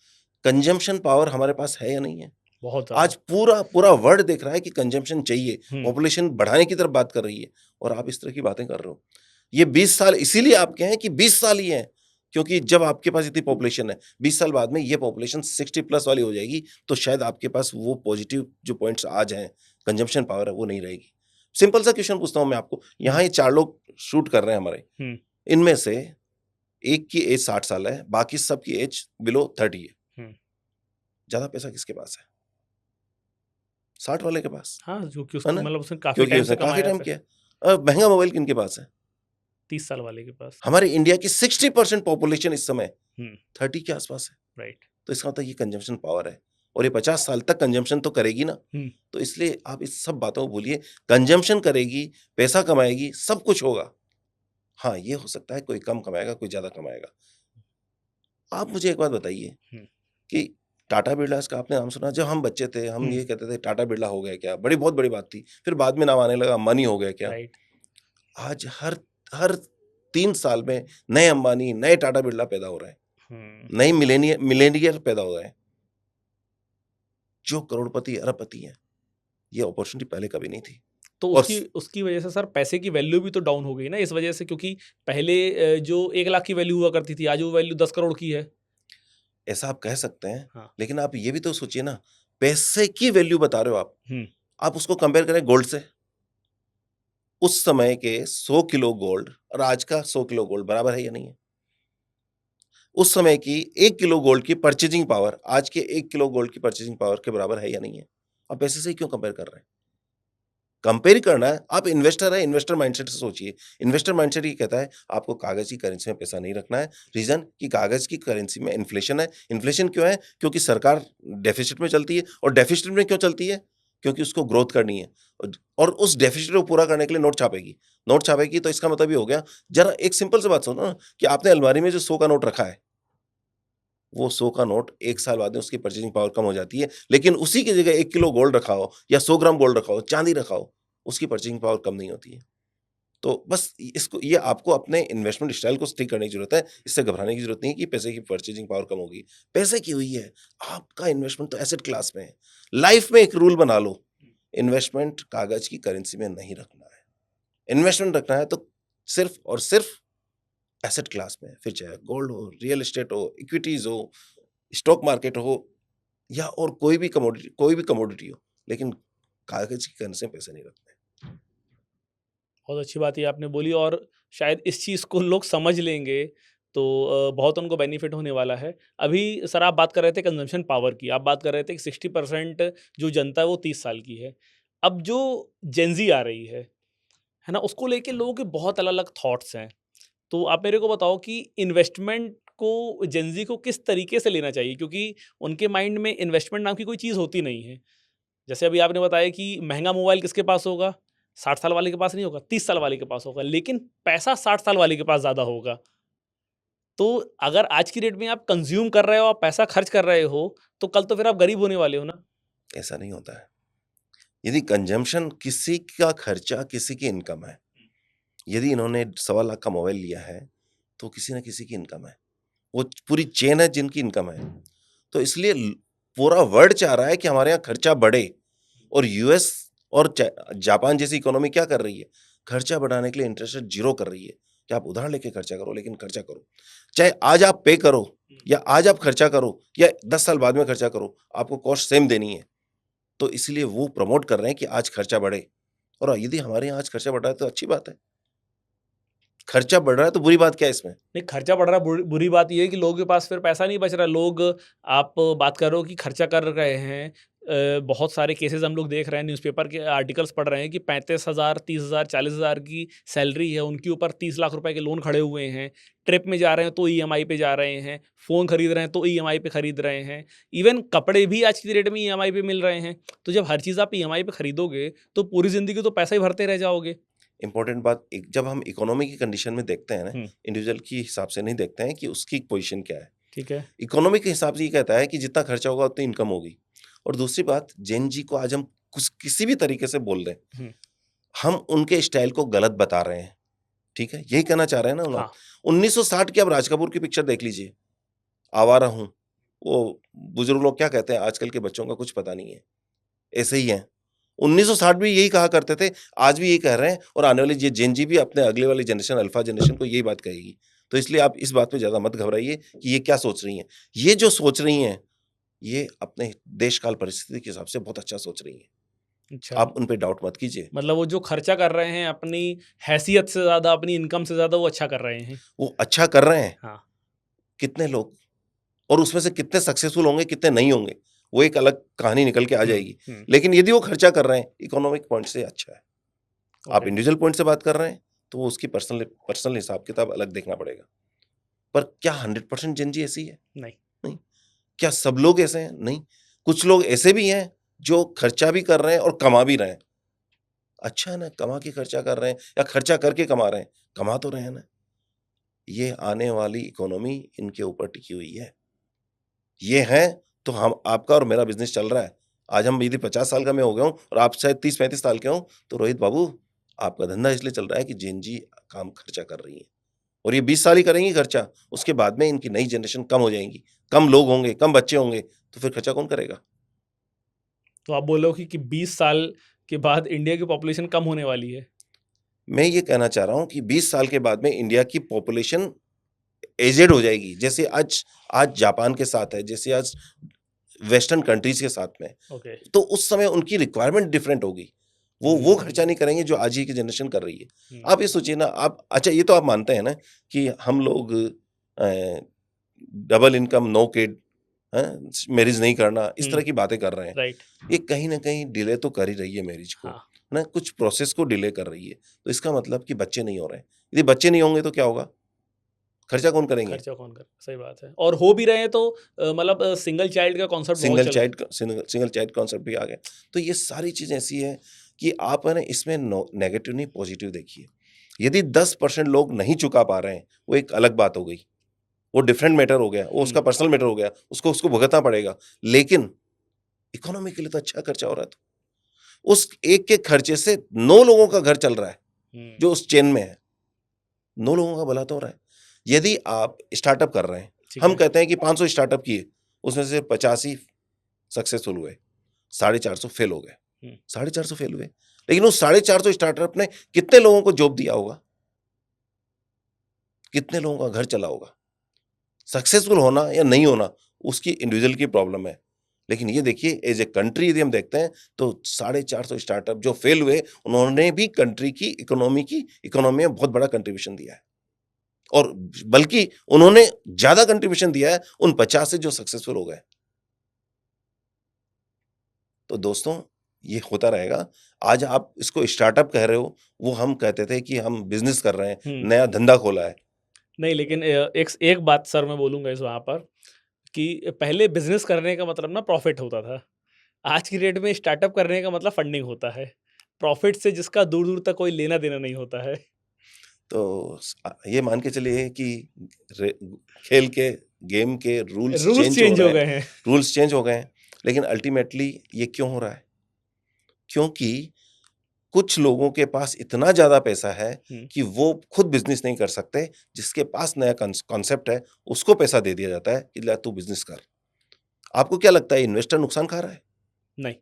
कंजम्पशन पावर हमारे पास है या नहीं है? बहुत आज ज़्यादा। पूरा पूरा वर्ल्ड देख रहा है कि कंजम्पशन चाहिए, हुँ, पॉपुलेशन बढ़ाने की तरफ बात कर रही है, और आप इस तरह की बातें कर रहे हो। ये 20 साल इसीलिए आपके हैं कि 20 साल ही हैं, क्योंकि जब आपके पास इतनी पॉपुलेशन है, 20 साल बाद में ये पॉपुलेशन 60 प्लस वाली हो जाएगी, तो शायद आपके पास वो पॉजिटिव जो पॉइंट्स आज हैं, कंजम्पशन पावर है, वो नहीं रहेगी। सिंपल सा क्वेश्चन पूछता हूँ मैं आपको, हुँ, यहाँ ये 4 लोग शूट कर रहे हैं हमारे, हुँ, इनमें से एक की एज 60 साल है, बाकी सब की एज बिलो 30 है। हुँ। ज़्यादा पैसा किसके पास है? 60 वाले के पास, हाँ, जो कि है उसको ना? मतलब उसने काफ़ी क्योंकि टाइम से उसने काफ़ी कमाया है टाइम फिर, किया है। महँगा मोबाइल किनके पास है? 30 साल वाले के पास। हमारे इंडिया की 60% पॉपुलेशन इस समय हुँ, 30 के आसपास है। राइट। तो इसका मतलब ये कंजम्पशन पावर है, और ये 50 साल तक कंजम्पशन तो करेगी ना। हुँ, तो इसलिए आप इस सब बातों को भूलिए, कंजम्पशन करेगी, पैसा कमाएगी, सब कुछ होगा। हाँ, ये हो सकता है कोई कम कमाएगा, कोई ज़्यादा कमाएगा। आप मुझे एक बात बताइए हुँ, कि टाटा बिरलाज़ का आपने नाम सुना? जब हम बच्चे थे, हम हुँ, ये कहते थे टाटा बिरला हो गया क्या? बहुत बड़ी बात थी। फिर बाद में नाम आने लगा अम्बानी हो गया क्या? राइट। आज हर हर 3 साल में नए अंबानी, नए टाटा बिरला पैदा हो रहे हैं। हुँ, नए मिलेनियर पैदा हो रहे हैं, जो करोड़पति, अरबपति हैं। ये अपॉर्च्युनिटी पहले कभी नहीं थी। तो और उसकी उसकी वजह से सर पैसे की वैल्यू भी तो डाउन हो गई ना इस वजह से, क्योंकि पहले जो 1 लाख की वैल्यू हुआ करती थी, आज वो वैल्यू 10 करोड़ की है। ऐसा आप कह सकते हैं, हाँ। लेकिन आप ये भी तो सोचिए ना, पैसे की वैल्यू बता रहे हो आप। हुँ, आप उसको कंपेयर करें गोल्ड से। उस समय के 100 किलो गोल्ड और आज का 100 किलो गोल्ड बराबर है या नहीं है? उस समय की 1 किलो गोल्ड की परचेजिंग पावर आज के 1 किलो गोल्ड की परचेजिंग पावर के बराबर है या नहीं है? आप पैसे से ही क्यों कंपेयर कर रहे हैं? कंपेयर ही करना है, आप इन्वेस्टर हैं, इन्वेस्टर माइंडसेट से सोचिए। इन्वेस्टर माइंडसेट ये कहता है, आपको कागज़ की करेंसी में पैसा नहीं रखना है। रीज़न कि कागज़ की करेंसी में इन्फ्लेशन है। इन्फ्लेशन क्यों है? क्योंकि सरकार डेफ़िसिट में चलती है, और डेफ़िसिट में क्यों चलती है? क्योंकि उसको ग्रोथ करनी है, और उस डेफ़िसिट को पूरा करने के लिए नोट छापेगी। नोट छापेगी तो इसका मतलब ये हो गया, ज़रा एक सिंपल सी बात सुनो ना, कि आपने अलमारी में जो 100 का नोट रखा है, वो 100 का नोट 1 साल बाद में उसकी परचेज़िंग पावर कम हो जाती है। लेकिन उसी की जगह 1 किलो गोल्ड रखा हो, या 100 ग्राम गोल्ड रखा हो, चाँदी रखा हो, उसकी परचेज़िंग पावर कम नहीं होती है। तो बस इसको, ये आपको अपने इन्वेस्टमेंट स्टाइल को स्टिक करने की ज़रूरत है। इससे घबराने की ज़रूरत नहीं है कि पैसे की परचेज़िंग पावर कम होगी। पैसे की हुई है, आपका इन्वेस्टमेंट तो एसेट क्लास में है। लाइफ़ में एक रूल बना लो, इन्वेस्टमेंट कागज़ की करेंसी में नहीं रखना है। इन्वेस्टमेंट रखना है तो सिर्फ़ और सिर्फ़ एसेट क्लास में, फिर चाहे गोल्ड हो, रियल एस्टेट हो, इक्विटीज़ हो, स्टॉक मार्केट हो, या और कोई भी कमोडिटी हो, लेकिन कागज की करेंसी में पैसे नहीं रखते। बहुत अच्छी बात ये आपने बोली और शायद इस चीज़ को लोग समझ लेंगे तो बहुत उनको बेनिफिट होने वाला है। अभी सर आप बात कर रहे थे कंज़म्पशन पावर की, आप बात कर रहे थे कि 60% जो जनता है वो 30 साल की है। अब जो जेन ज़ी आ रही है ना? उसको लेके लोगों के बहुत अलग-अलग थॉट्स हैं। तो आप मेरे को बताओ कि इन्वेस्टमेंट को जेन ज़ी को किस तरीके से लेना चाहिए? क्योंकि उनके माइंड में इन्वेस्टमेंट नाम की कोई चीज़ होती नहीं है। जैसे अभी आपने बताया कि महँगा मोबाइल किसके पास होगा? 60 साल वाले के पास नहीं होगा, 30 साल वाले के पास होगा, लेकिन पैसा 60 साल वाले के पास ज़्यादा होगा। तो अगर आज की डेट में आप कंज़्यूम कर रहे हो, आप पैसा खर्च कर रहे हो, तो कल तो फिर आप गरीब होने वाले हो ना? ऐसा नहीं होता है। यदि कंजम्पशन किसी का खर्चा किसी की इनकम है, यदि इन्होंने 1.25 लाख का मोबाइल लिया है, तो किसी न किसी की इनकम है। वो पूरी चेन है जिनकी इनकम है। तो इसलिए पूरा वर्ल्ड चाह रहा है कि हमारे यहाँ खर्चा बढ़े और यूएस और जापान जैसी इकोनॉमी क्या कर रही है? खर्चा बढ़ाने के लिए इंटरेस्ट रेट 0 कर रही है कि आप उधार लेके खर्चा करो, लेकिन खर्चा करो। चाहे आज आप पे करो या आज आप खर्चा करो या 10 साल बाद में खर्चा करो, आपको कॉस्ट सेम देनी है। तो इसलिए वो प्रमोट कर रहे हैं कि आज खर्चा बढ़े और यदि हमारे यहाँ आज खर्चा बढ़ रहा है तो अच्छी बात है। खर्चा बढ़ रहा है तो बुरी बात क्या है इसमें? नहीं, खर्चा बढ़ रहा है, बुरी बात ये है कि लोगों के पास फिर पैसा नहीं बच रहा। लोग आप बात कर रहे हो कि खर्चा कर रहे हैं। बहुत सारे केसेज़ हम लोग देख रहे हैं, न्यूज़पेपर के आर्टिकल्स पढ़ रहे हैं कि 35,000, 30,000, 40,000 की सैलरी है, उनके ऊपर 30 लाख रुपए के लोन खड़े हुए हैं। ट्रिप में जा रहे हैं तो ईएमआई पे जा रहे हैं, फ़ोन खरीद रहे हैं तो ईएमआई पे खरीद रहे हैं। इवन कपड़े भी आज की डेट में ईएमआई पे मिल रहे हैं। तो जब हर चीज़ आप ईएमआई पे खरीदोगे, तो पूरी ज़िंदगी तो पैसा ही भरते रह जाओगे। इम्पोर्टेंट बात एक जब हम इकोनॉमी की कंडीशन में देखते हैं ना, हुँ, इंडिविजुअल की हिसाब से नहीं देखते हैं कि उसकी पोजीशन क्या है। ठीक है। इकोनॉमी के हिसाब से ये कहता है कि जितना खर्चा होगा उतनी इनकम होगी। और दूसरी बात जेन जी को आज हम कुछ किसी भी तरीके से बोल दें, हुँ, हम उनके स्टाइल को गलत बता रहे हैं, ठीक है? यही कहना चाह रहे हैं ना हम लोग? हाँ। 1960 की आप राज कपूर की पिक्चर देख लीजिए, आवारा हूँ, वो बुजुर्ग लोग क्या कहते हैं, आजकल के बच्चों का कुछ पता नहीं है, ऐसे ही हैं। 1960 भी यही कहा करते थे, आज भी यही कह रहे हैं और आने वाली ये जेन जी भी अपने अगले वाली जनरेशन अल्फा जनरेशन को यही बात कहेगी। तो इसलिए आप इस बात पे ज़्यादा मत घबराइए कि ये क्या सोच रही हैं। ये जो सोच रही हैं, ये अपने देश काल परिस्थिति के हिसाब से बहुत अच्छा सोच रही हैं। अच्छा। आप उन पे डाउट मत कीजिए। मतलब वो जो खर्चा कर रहे हैं अपनी हैसियत से ज़्यादा, अपनी इनकम से ज़्यादा वो अच्छा कर रहे हैं। वो अच्छा कर रहे हैं, हाँ, कितने लोग और उसमें से कितने सक्सेसफुल होंगे, कितने नहीं होंगे, वो एक अलग कहानी निकल के आ हुँ, जाएगी। हुँ, लेकिन यदि वो खर्चा कर रहे हैं, इकोनॉमिक पॉइंट से अच्छा है। आप ओके, इंडिविजुअल पॉइंट से बात कर रहे हैं, तो वो उसकी पर्सनल पर्सनल हिसाब-किताब अलग देखना पड़ेगा। पर क्या 100% जेन ज़ी ऐसी है? नहीं, नहीं। क्या सब लोग ऐसे हैं? नहीं। कुछ लोग ऐसे भी हैं, जो खर्चा भी कर रहे हैं और कमा भी रहे हैं। अच्छा है ना, कमा के खर्चा कर रहे हैं या खर्चा करके कमा रहे हैं, कमा तो रहे हैं ना। ये आने वाली इकोनॉमी इनके ऊपर टिकी हुई है। ये हैं, तो हम आपका और मेरा बिज़नेस चल रहा है। आज हम यदि 50 साल का मैं हो गया हूँ और आप शायद 30-35 साल के हों, तो रोहित बाबू, आपका धंधा इसलिए चल रहा है कि जेन ज़ी काम खर्चा कर रही हैं और ये 20 साल ही करेंगी खर्चा, उसके बाद में इनकी नई जनरेशन कम हो जाएँगी, कम लोग होंगे, कम बच्चे होंगे, तो फिर खर्चा कौन करेगा? तो आप बोल रहे हो कि 20 साल के बाद इंडिया की पॉपुलेशन कम होने वाली है। मैं ये कहना चाह रहा हूँ कि 20 साल के बाद में इंडिया की पॉपुलेशन एजेड हो जाएगी, जैसे आज आज जापान के साथ है, जैसे आज वेस्टर्न कंट्रीज़ के साथ में। ओके, तो उस समय उनकी रिक्वायरमेंट डिफरेंट होगी। वो खर्चा नहीं करेंगे जो आज ही की जनरेशन कर रही है। हुँ, आप ये सोचिए ना आप अच्छा ये तो आप मानते हैं ना कि हम लोग डबल इनकम, नो किड, हैं? मैरिज नहीं करना, इस हुँ, तरह की बातें कर रहे हैं। राइट, ये कहीं न कहीं डिले तो कर ही रही है मैरिज को, हाँ, है ना? कुछ प्रोसेस को डिले कर रही है। तो इसका मतलब कि बच्चे नहीं हो रहे हैं। यदि बच्चे नहीं होंगे तो क्या होगा? खर्चा कौन करेंगे? खर्चा कौन कर सही बात है और हो भी रहे हैं तो मतलब सिंगल चाइल्ड का कॉन्सेप्ट बहुत चल रहा है। सिंगल चाइल्ड कॉन्सेप्ट भी आ गया। तो ये सारी चीज़ें ऐसी हैं कि आप है ना इसमें नो नेगेटिव नहीं पॉजिटिव देखिए। यदि 10% लोग नहीं चुका पा रहे हैं, वो एक अलग बात हो गई। वो डिफरेंट मैटर हो गया, वो हुँ, उसका पर्सनल मैटर हो गया, उसको उसको भुगतना पड़ेगा। लेकिन इकोनॉमी के लिए तो अच्छा खर्चा हो रहा है तो। उस एक के खर्चे से 9 लोगों का घर चल रहा है, हुँ, जो उस चेन में है। 9 लोगों का भला तो हो रहा है। यदि आप स्टार्टअप कर रहे हैं, ठीक हम है, कहते हैं कि 500 स्टार्टअप किए, उसमें से 50 ही सक्सेसफुल हुए, 450 फेल हो गए। हुँ, 450 फेल हुए, लेकिन उस 450 स्टार्टअप ने कितने लोगों को जॉब दिया होगा? कितने लोगों का घर चला होगा? सक्सेसफुल होना या नहीं होना, उसकी इंडिविजुअल की प्रॉब्लम है। लेकिन ये देखिए एज ए कंट्री यदि हम देखते हैं तो 450 स्टार्टअप जो फेल हुए, उन्होंने भी कंट्री की इकोनॉमी में बहुत बड़ा कंट्रीब्यूशन दिया है, और बल्कि उन्होंने ज्यादा कंट्रीब्यूशन दिया है उन 50 से जो सक्सेसफुल हो गए। तो दोस्तों, ये होता रहेगा। आज आप इसको स्टार्टअप कह रहे हो, वो हम कहते थे कि हम बिजनेस कर रहे हैं, नया धंधा खोला है। नहीं, लेकिन एक एक बात सर मैं बोलूँगा इस वहाँ पर कि पहले बिज़नेस करने का मतलब ना प्रॉफ़िट होता था। आज की डेट में स्टार्टअप करने का मतलब फंडिंग होता है। प्रॉफ़िट से जिसका दूर-दूर तक कोई लेना-देना नहीं होता है। तो ये मान के चलिए कि रे खेल के, गेम के रूल्स रूल्स चेंज हो चेंज रहे हो हैं, गए हैं। रूल्स चेंज हो गए हैं, लेकिन अल्टीमेटली ये क्यों हो रहा है? क्योंकि कुछ लोगों के पास इतना ज़्यादा पैसा है हुँ। कि वो खुद बिज़नेस नहीं कर सकते, जिसके पास नया कॉन्सेप्ट है, उसको पैसा दे दिया जाता है कि ले तू बिज़नेस कर। आपको क्या लगता है इन्वेस्टर नुकसान खा रहा है? नहीं।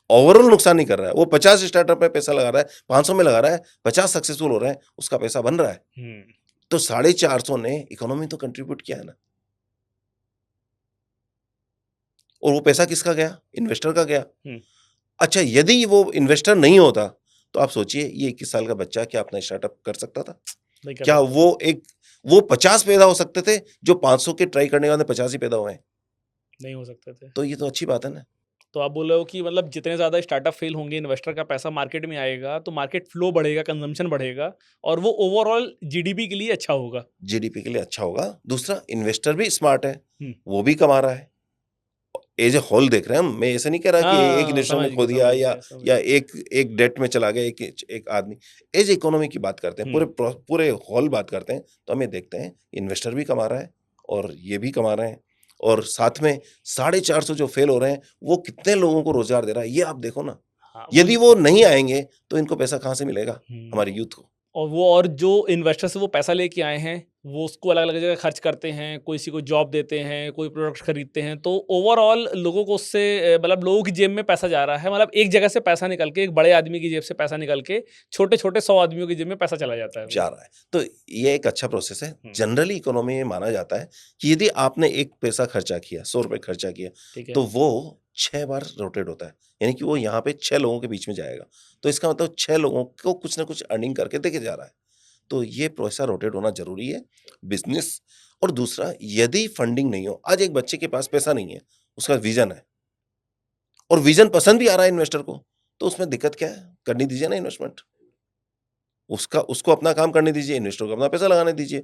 ओवरऑल नुकसान नहीं कर रहा है। वो 50 स्टार्टअप में पैसा लगा रहा है, 500 में लगा रहा है, 50 सक्सेसफुल हो रहे हैं, उसका पैसा बन रहा है। हुँ। तो 450 ने इकोनॉमी तो कंट्रीब्यूट किया है ना। और वो पैसा किसका गया? इन्वेस्टर का गया। हुँ। अच्छा, यदि वो इन्वेस्टर नहीं होता, तो आप सोचिए ये 21 साल का बच्चा क्या अपना स्टार्टअप कर सकता था? नहीं कर क्या सकता। वो 50 पैदा हो सकते थे, जो 500 के ट्राई करने के बाद में 50 ही पैदा हुए हैं? नहीं हो सकते थे। तो ये तो अच्छी बात है ना। तो आप बोल रहे हो कि मतलब जितने ज़्यादा स्टार्टअप फेल होंगे, इन्वेस्टर का पैसा मार्केट में आएगा, तो मार्केट फ्लो बढ़ेगा, कंज़म्पशन बढ़ेगा और वो ओवरऑल जीडीपी के लिए अच्छा होगा। जीडीपी के लिए अच्छा होगा। दूसरा, इन्वेस्टर भी स्मार्ट है, हुँ। वो भी कमा रहा है। एज ए होल देख रहे हैं हम। मैं ऐसे नहीं कह रहा कि एक हाँ, इन्वेस्टर ने खो दिया समझ या गया। एक डेट में चला गया एक आदमी। एज इकोनॉमी की बात करते हैं, हुँ। पूरे होल बात करते हैं, तो हमें देखते हैं इन्वेस्टर भी कमा रहा है और ये भी कमा रहे हैं, और साथ में 450 जो फेल हो रहे हैं, वो कितने लोगों को रोजगार दे रहा है, ये आप देखो ना। हाँ, यदि वो नहीं आएंगे तो इनको पैसा कहाँ से मिलेगा, हुँ। हमारे यूथ को? और जो इन्वेस्टर से वो पैसा लेके आए हैं, वो उसको अलग-अलग जगह खर्च करते हैं, किसी को जॉब देते हैं, कोई प्रोडक्ट्स खरीदते हैं, तो ओवरऑल लोगों को उससे मतलब लोगों की जेब में पैसा जा रहा है। मतलब एक जगह से पैसा निकल के, एक बड़े आदमी की जेब से पैसा निकल के, छोटे-छोटे 100 आदमियों की जेब में पैसा चला जाता है वो। जा रहा है। तो ये एक अच्छा प्रोसेस है। हुँ। जनरली इकोनॉमी में माना जाता है कि यदि आपने एक पैसा खर्चा किया, 100 रुपए खर्चा किया, ठीक है। तो वो 6 बार रोटेट होता है। यानी कि वो यहाँ पे 6 लोगों के बीच में जाएगा। तो इसका मतलब 6 लोगों को कुछ ना कुछ अर्निंग करके देके जा रहा है। तो ये पैसा रोटेट होना ज़रूरी है, बिज़नेस। और दूसरा, यदि फंडिंग नहीं हो, आज एक बच्चे के पास पैसा नहीं है, उसका विज़न है और विज़न पसंद भी आ रहा है इन्वेस्टर को, तो उसमें दिक्कत क्या है? करने दीजिए ना इन्वेस्टमेंट। उसको अपना काम करने दीजिए, इन्वेस्टर को अपना पैसा लगाने दीजिए,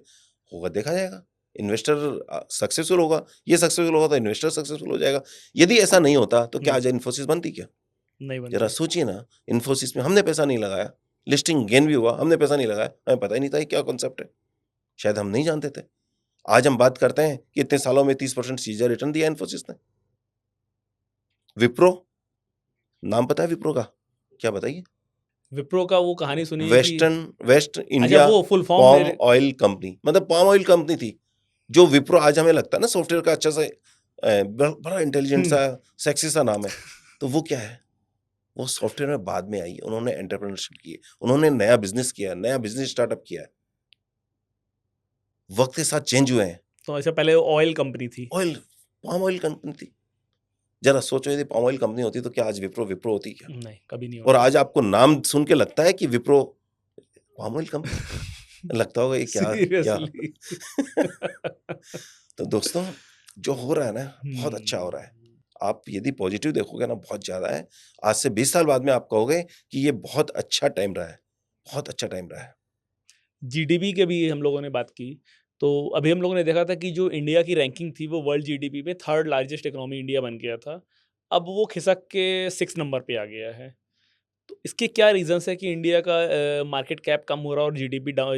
होगा देखा जाएगा। इन्वेस्टर सक्सेसफुल होगा, ये सक्सेसफुल होगा तो इन्वेस्टर सक्सेसफुल हो जाएगा। यदि ऐसा नहीं होता तो क्या हुँ। आज इन्फोसिस बनती क्या? नहीं ज़रा बनती। सोचिए ना, इन्फोसिस में हमने पैसा नहीं लगाया, लिस्टिंग गेन भी हुआ, हमने पैसा नहीं लगाया, हमें पता ही नहीं था ये क्या कॉन्सेप्ट है। शायद हम नहीं जानते थे। आज हम बात करते हैं कि इतने सालों में 30% सीजर रिटर्न दिया इन्फोसिस ने। विप्रो, नाम पता है विप्रो का? क्या बताइए? विप्रो का वो कहानी सुनी है कि वेस्ट अच्छा इंडिया वो फुल फॉर्म पाम मेरे ऑयल कंपनी, मतलब पाम ऑयल कंपनी थी। जो विप्रो आज हमें लगता है ना सॉफ्टवेयर का अच्छा सा बड़ा इंटेलिजेंट हुँ। सा सेक्सी सा नाम है। तो वो क्या है? वो सॉफ्टवेयर में बाद में आई। उन्होंने एंटरप्रेन्योरशिप की है, उन्होंने नया बिज़नेस किया है, नया बिज़नेस स्टार्टअप किया है। वक़्त के साथ चेंज हुए हैं। तो अच्छा पहले ऑयल कंपनी थी। ऑयल पाम ऑयल कंपनी थी। ज़रा सोचो यदि पाम ऑयल कंपनी होती तो क्या आज विप्रो विप्रो होती क्या? नहीं, कभी नहीं और होती। आज आपको नाम सुन के लगता है कि विप्रो पाम ऑयल कंपनी? लगता होगा ये क्या क्या सीरियसली। तो दोस्तों, जो हो रहा है ना, बहुत अच्छा हो हुँ। रहा है। आप यदि पॉजिटिव देखोगे ना, बहुत ज़्यादा है। आज से 20 साल बाद में आप कहोगे कि ये बहुत अच्छा टाइम रहा है, बहुत अच्छा टाइम रहा है। जीडीपी के भी हम लोगों ने बात की, तो अभी हम लोगों ने देखा था कि जो इंडिया की रैंकिंग थी वो वर्ल्ड जीडीपी में थर्ड लार्जेस्ट इकोनॉमी इंडिया बन गया था। अब वो खिसक के 6 नंबर पे आ गया है। तो इसके क्या रीज़न्स है कि इंडिया का मार्केट कैप कम हो रहा है और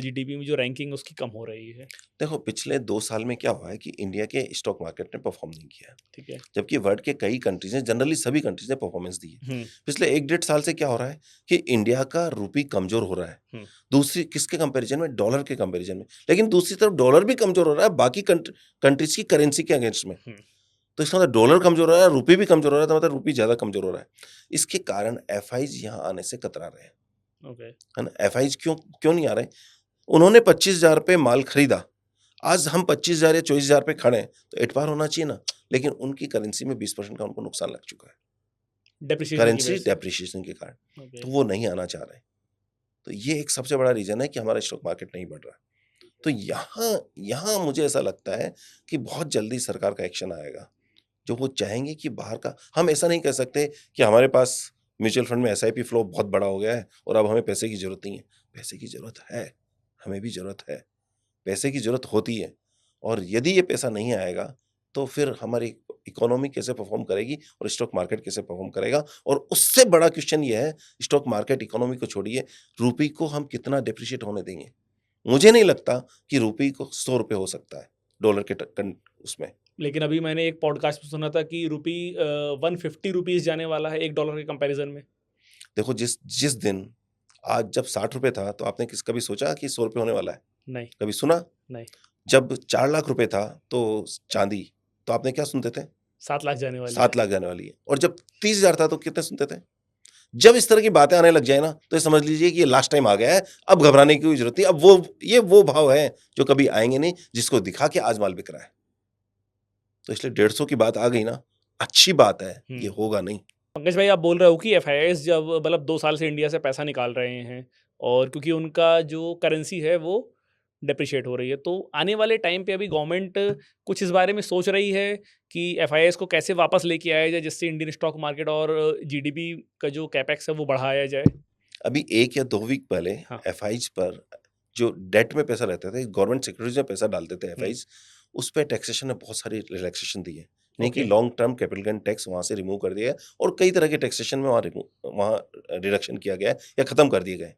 जीडीपी में जो रैंकिंग है उसकी कम हो रही है? देखो, पिछले 2 साल में क्या हुआ है कि इंडिया के स्टॉक मार्केट ने परफ़ॉर्म नहीं किया है। ठीक है। जबकि वर्ल्ड के कई कंट्रीज़ ने, जनरली सभी कंट्रीज़ ने परफ़ॉर्मेंस दी है। हुँ। पिछले 1 डेढ़ साल से क्या हो रहा है कि इंडिया का रूपी कमज़ोर हो रहा है। हुँ। दूसरी किसके कंपैरिज़न में? डॉलर के कंपैरिज़न में। लेकिन दूसरी तरफ डॉलर भी कमज़ोर हो रहा है बाकी कंट्रीज़ की करेंसी के अगेंस्ट में। हुँ। तो इसका मतलब डॉलर कमज़ोर हो रहा है, रूपी भी कमज़ोर हो रहा है, तो मतलब रूपी ज़्यादा कमज़ोर हो रहा है। इसके कारण एफआईज़ यहाँ आने से कतरा रहे हैं, ओके। है ना? एफआईज़ क्यों क्यों नहीं आ रहे? उन्होंने 25,000 पे माल खरीदा, आज हम 25,000 या 24,000 पे खड़े हैं तो एटपार होना चाहिए ना, लेकिन उनकी करेंसी में 20% का उनको नुकसान लग चुका है डेप्रिसिएशन की करेंसी वजह से। डेप्रिशिएशन के कारण, ओके। तो वो नहीं आना चाह रहे। तो ये एक सबसे बड़ा रीजन है कि हमारा स्टॉक मार्केट नहीं बढ़ रहा। तो यहाँ यहाँ मुझे ऐसा लगता है कि बहुत जल्दी सरकार का एक्शन आएगा, जो वो चाहेंगे कि बाहर का, हम ऐसा नहीं कह सकते कि हमारे पास म्यूचुअल फंड में एसआईपी फ्लो बहुत बड़ा हो गया है और अब हमें पैसे की जरूरत नहीं है। पैसे की जरूरत है, हमें भी जरूरत है, पैसे की जरूरत होती है। और यदि ये पैसा नहीं आएगा तो फिर हमारी इकोनॉमी कैसे परफॉर्म करेगी और स्टॉक मार्केट कैसे परफॉर्म करेगा। और उससे बड़ा क्वेश्चन ये है, स्टॉक मार्केट इकोनॉमी को छोड़िए, रुपये को हम कितना डिप्रिशिएट होने देंगे। मुझे नहीं लगता कि रुपये को 100 रुपये हो सकता है डॉलर के उसमें। लेकिन अभी मैंने एक पॉडकास्ट में सुना था कि रुपी 150 रुपीज़ जाने वाला है $1 के कंपैरिजन में। देखो, जिस जिस दिन आज जब 60 रुपये था तो आपने कभी सोचा कि 100 रुपये होने वाला है? नहीं, कभी सुना? नहीं। जब 4 लाख रुपए था तो चांदी, तो आपने क्या सुनते थे? 7 लाख जाने वाली 7 है। लाख जाने वाली है। और जब 30,000 था तो कितने सुनते थे? जब इस तरह की बातें आने लग जाए ना, तो ये समझ लीजिए कि ये लास्ट टाइम आ गया है, अब घबराने की कोई जरूरत नहीं। अब वो भाव है जो कभी आएंगे नहीं, जिसको दिखा के आज माल बिक रहा है। तो इसलिए 150 की बात आ गई ना, अच्छी बात है, ये होगा नहीं। पंकज भाई, आप बोल रहे हो कि एफआईआईस जब मतलब 2 साल से इंडिया से पैसा निकाल रहे हैं और क्योंकि उनका जो करेंसी है वो डेप्रिशिएट हो रही है, तो आने वाले टाइम पे अभी गवर्नमेंट कुछ इस बारे में सोच रही है कि एफआईआईस को कैसे वापस लेके आया जाए, जिससे इंडियन स्टॉक मार्केट और जीडीपी का जो कैपेक्स है वो बढ़ाया जाए? अभी 1 या 2 वीक पहले हाँ। एफआईज पर जो डेट में पैसा रहते थे, गवर्नमेंट सिक्योरिटीज में पैसा डालते थे एफआईज, उस पे टैक्सेशन ने बहुत सारी रिलैक्सेशन दी है। नहीं कि okay. Long term capital gain tax वहाँ से रिमूव कर दिया है और कई तरह के टैक्सेशन में वहाँ रिडक्शन किया गया है या खत्म कर दिए गए।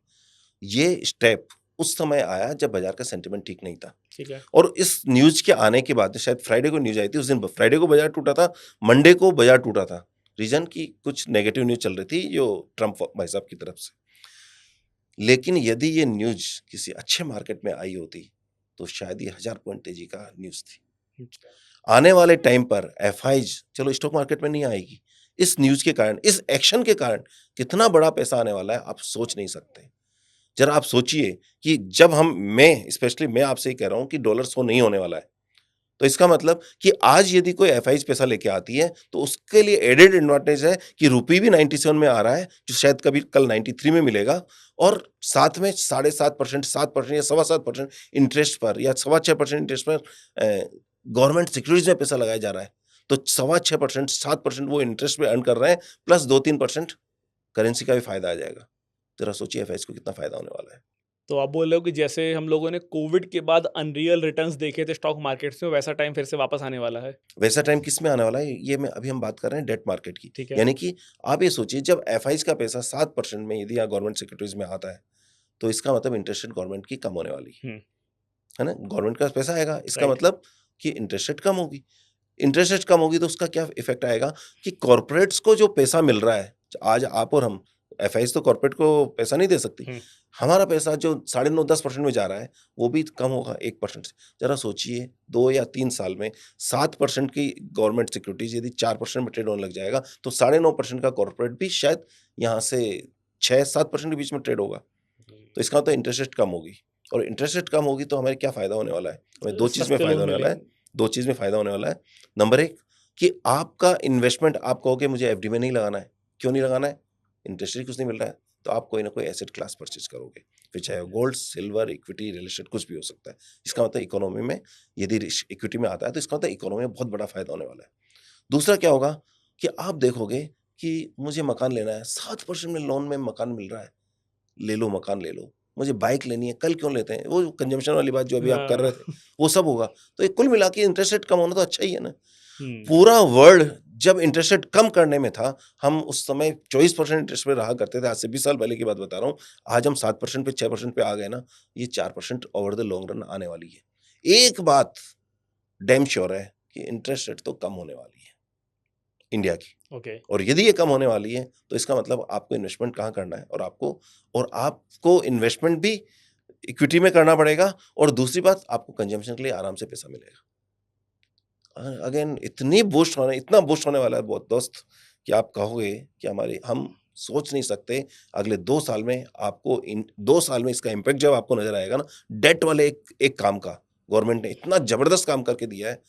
ये स्टेप उस समय आया जब बाजार का सेंटिमेंट ठीक नहीं था। ठीक है। और इस न्यूज के आने के बाद, शायद फ्राइडे को न्यूज आई थी, उस दिन फ्राइडे को बाजार टूटा था, मंडे को बाजार टूटा था। रीजन की कुछ नेगेटिव न्यूज चल रही थी जो ट्रम्प भाई साहब की तरफ से। लेकिन यदि ये न्यूज किसी अच्छे मार्केट में आई होती तो शायद ये 1000 पॉइंट तेजी का न्यूज थी। आने वाले टाइम पर एफआईज चलो स्टॉक मार्केट में नहीं आएगी, इस न्यूज के कारण, इस एक्शन के कारण कितना बड़ा पैसा आने वाला है आप सोच नहीं सकते। जरा आप सोचिए कि जब स्पेशली मैं आपसे ही कह रहा हूं कि डॉलर 100 नहीं होने वाला है, तो इसका मतलब कि आज यदि कोई एफआईज पैसा लेके आती है तो उसके लिए एडेड एडवांटेज है कि रुपये भी 97 में आ रहा है, जो शायद कभी कल 93 में मिलेगा, और साथ में 7.5%, 7% या 7.25% इंटरेस्ट पर या 6.25% इंटरेस्ट पर गवर्नमेंट सिक्योरिटीज में पैसा लगाया जा रहा है। तो 6.25%, 7% वो इंटरेस्ट पे अर्न कर रहे हैं, प्लस 2-3% करेंसी का भी फायदा आ जाएगा। जरा सोचिए एफआईज को कितना फायदा होने वाला है। तो आप बोल रहे हो कि जैसे हम लोगों ने कोविड के बाद अनरियल रिटर्न्स देखे थे स्टॉक मार्केट्स में, वैसा टाइम फिर से वापस आने वाला है? वैसा टाइम किस में आने वाला है, ये मैं अभी हम बात कर रहे हैं डेट मार्केट की। ठीक है। यानी कि आप ये सोचिए, जब एफआईज का पैसा 7% में यदि यहाँ गवर्नमेंट सिक्योरिटीज में आता है, तो इसका मतलब इंटरेस्ट रेट गवर्नमेंट की कम होने वाली है ना। गवर्नमेंट का पैसा आएगा, इसका राइट। मतलब कि इंटरेस्ट रेट कम होगी। इंटरेस्ट रेट कम होगी तो उसका क्या इफेक्ट आएगा कि कॉर्पोरेट्स को जो पैसा मिल रहा है, आज आप और हम, एफआईज तो कॉर्पोरेट को पैसा नहीं दे सकती, हमारा पैसा जो 9.5-10% में जा रहा है वो भी कम होगा 1% से। जरा सोचिए 2 या 3 साल में 7% की गवर्नमेंट सिक्योरिटीज यदि 4% में ट्रेड होने लग जाएगा, तो 9.5% का कॉर्पोरेट भी शायद यहाँ से 6-7% के बीच में ट्रेड होगा। तो इसका तो इंटरेस्ट रेट कम होगी, और इंटरेस्ट रेट कम होगी तो हमें क्या फायदा होने वाला है? हमें 2 चीज़ में सस्ते फायदा लोन होने वाला है। मिलेंगे। 2 चीज़ में फायदा होने वाला है। नंबर 1 कि आपका इन्वेस्टमेंट, आप कहोगे मुझे एफडी में नहीं लगाना है। क्यों नहीं लगाना है? इंटरेस्ट रेट कुछ नहीं मिल रहा है, तो आप कोई ना कोई एसेट क्लास परचेज करोगे, फिर चाहे gold, silver, equity, real estate, कुछ भी हो सकता है। इसका मतलब इकोनॉमी में यदि इक्विटी में आता है तो इसका मतलब इकोनॉमी में बहुत बड़ा फायदा होने वाला है। दूसरा क्या होगा कि आप देखोगे कि मुझे मकान लेना है, 7% में लोन में मकान मिल रहा है, ले लो मकान ले लो। मुझे बाइक लेनी है, कल क्यों लेते हैं? वो कंजम्पशन वाली बात जो अभी आप कर रहे थे, वो सब होगा। तो ये कुल मिला के इंटरेस्ट रेट कम होना तो अच्छा ही है ना। पूरा वर्ल्ड जब इंटरेस्ट रेट कम करने में था, हम उस समय 24% इंटरेस्ट पे रहा करते थे। आज से 20 साल पहले की बात बता रहा हूँ। आज हम 7% पे, 6% पे आ गए ना, ये 4% ओवर द लॉन्ग रन आने वाली है। एक बात डैम श्योर है कि इंटरेस्ट रेट तो कम होने वाली है इंडिया की। ओके। और यदि ये कम होने वाली है तो इसका मतलब आपको इन्वेस्टमेंट कहाँ करना है, और आपको इन्वेस्टमेंट भी इक्विटी में करना पड़ेगा, और दूसरी बात आपको कंजम्पशन के लिए आराम से पैसा मिलेगा। अगेन इतना बूस्ट होने वाला है बहुत दोस्त, कि आप कहोगे कि हम सोच नहीं सकते अगले 2 साल में आपको, इन 2 साल में इसका इम्पैक्ट जब आपको नजर आएगा ना, डेट वाले एक काम का, गवर्नमेंट ने इतना जबरदस्त काम करके दिया है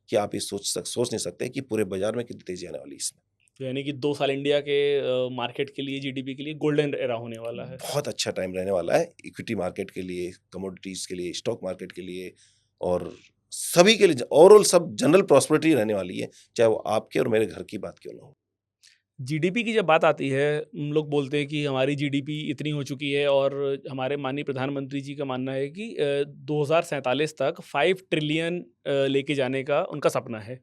कि आप ये सोच नहीं सकते कि पूरे बाजार में कितनी तेजी आने वाली है इसमें। तो यानी कि 2 साल इंडिया के मार्केट के लिए, जीडीपी के लिए गोल्डन एरा होने वाला है। बहुत अच्छा टाइम रहने वाला है इक्विटी मार्केट के लिए, कमोडिटीज के लिए, स्टॉक मार्केट के लिए और सभी के लिए। ओवरऑल सब जनरल प्रॉस्पेरिटी रहने वाली है, चाहे वो आपके और मेरे घर की बात क्यों ना हो। जीडीपी की जब बात आती है, हम लोग बोलते हैं कि हमारी जीडीपी इतनी हो चुकी है और हमारे माननीय प्रधानमंत्री जी का मानना है कि 2047 तक 5 ट्रिलियन लेके जाने का उनका सपना है।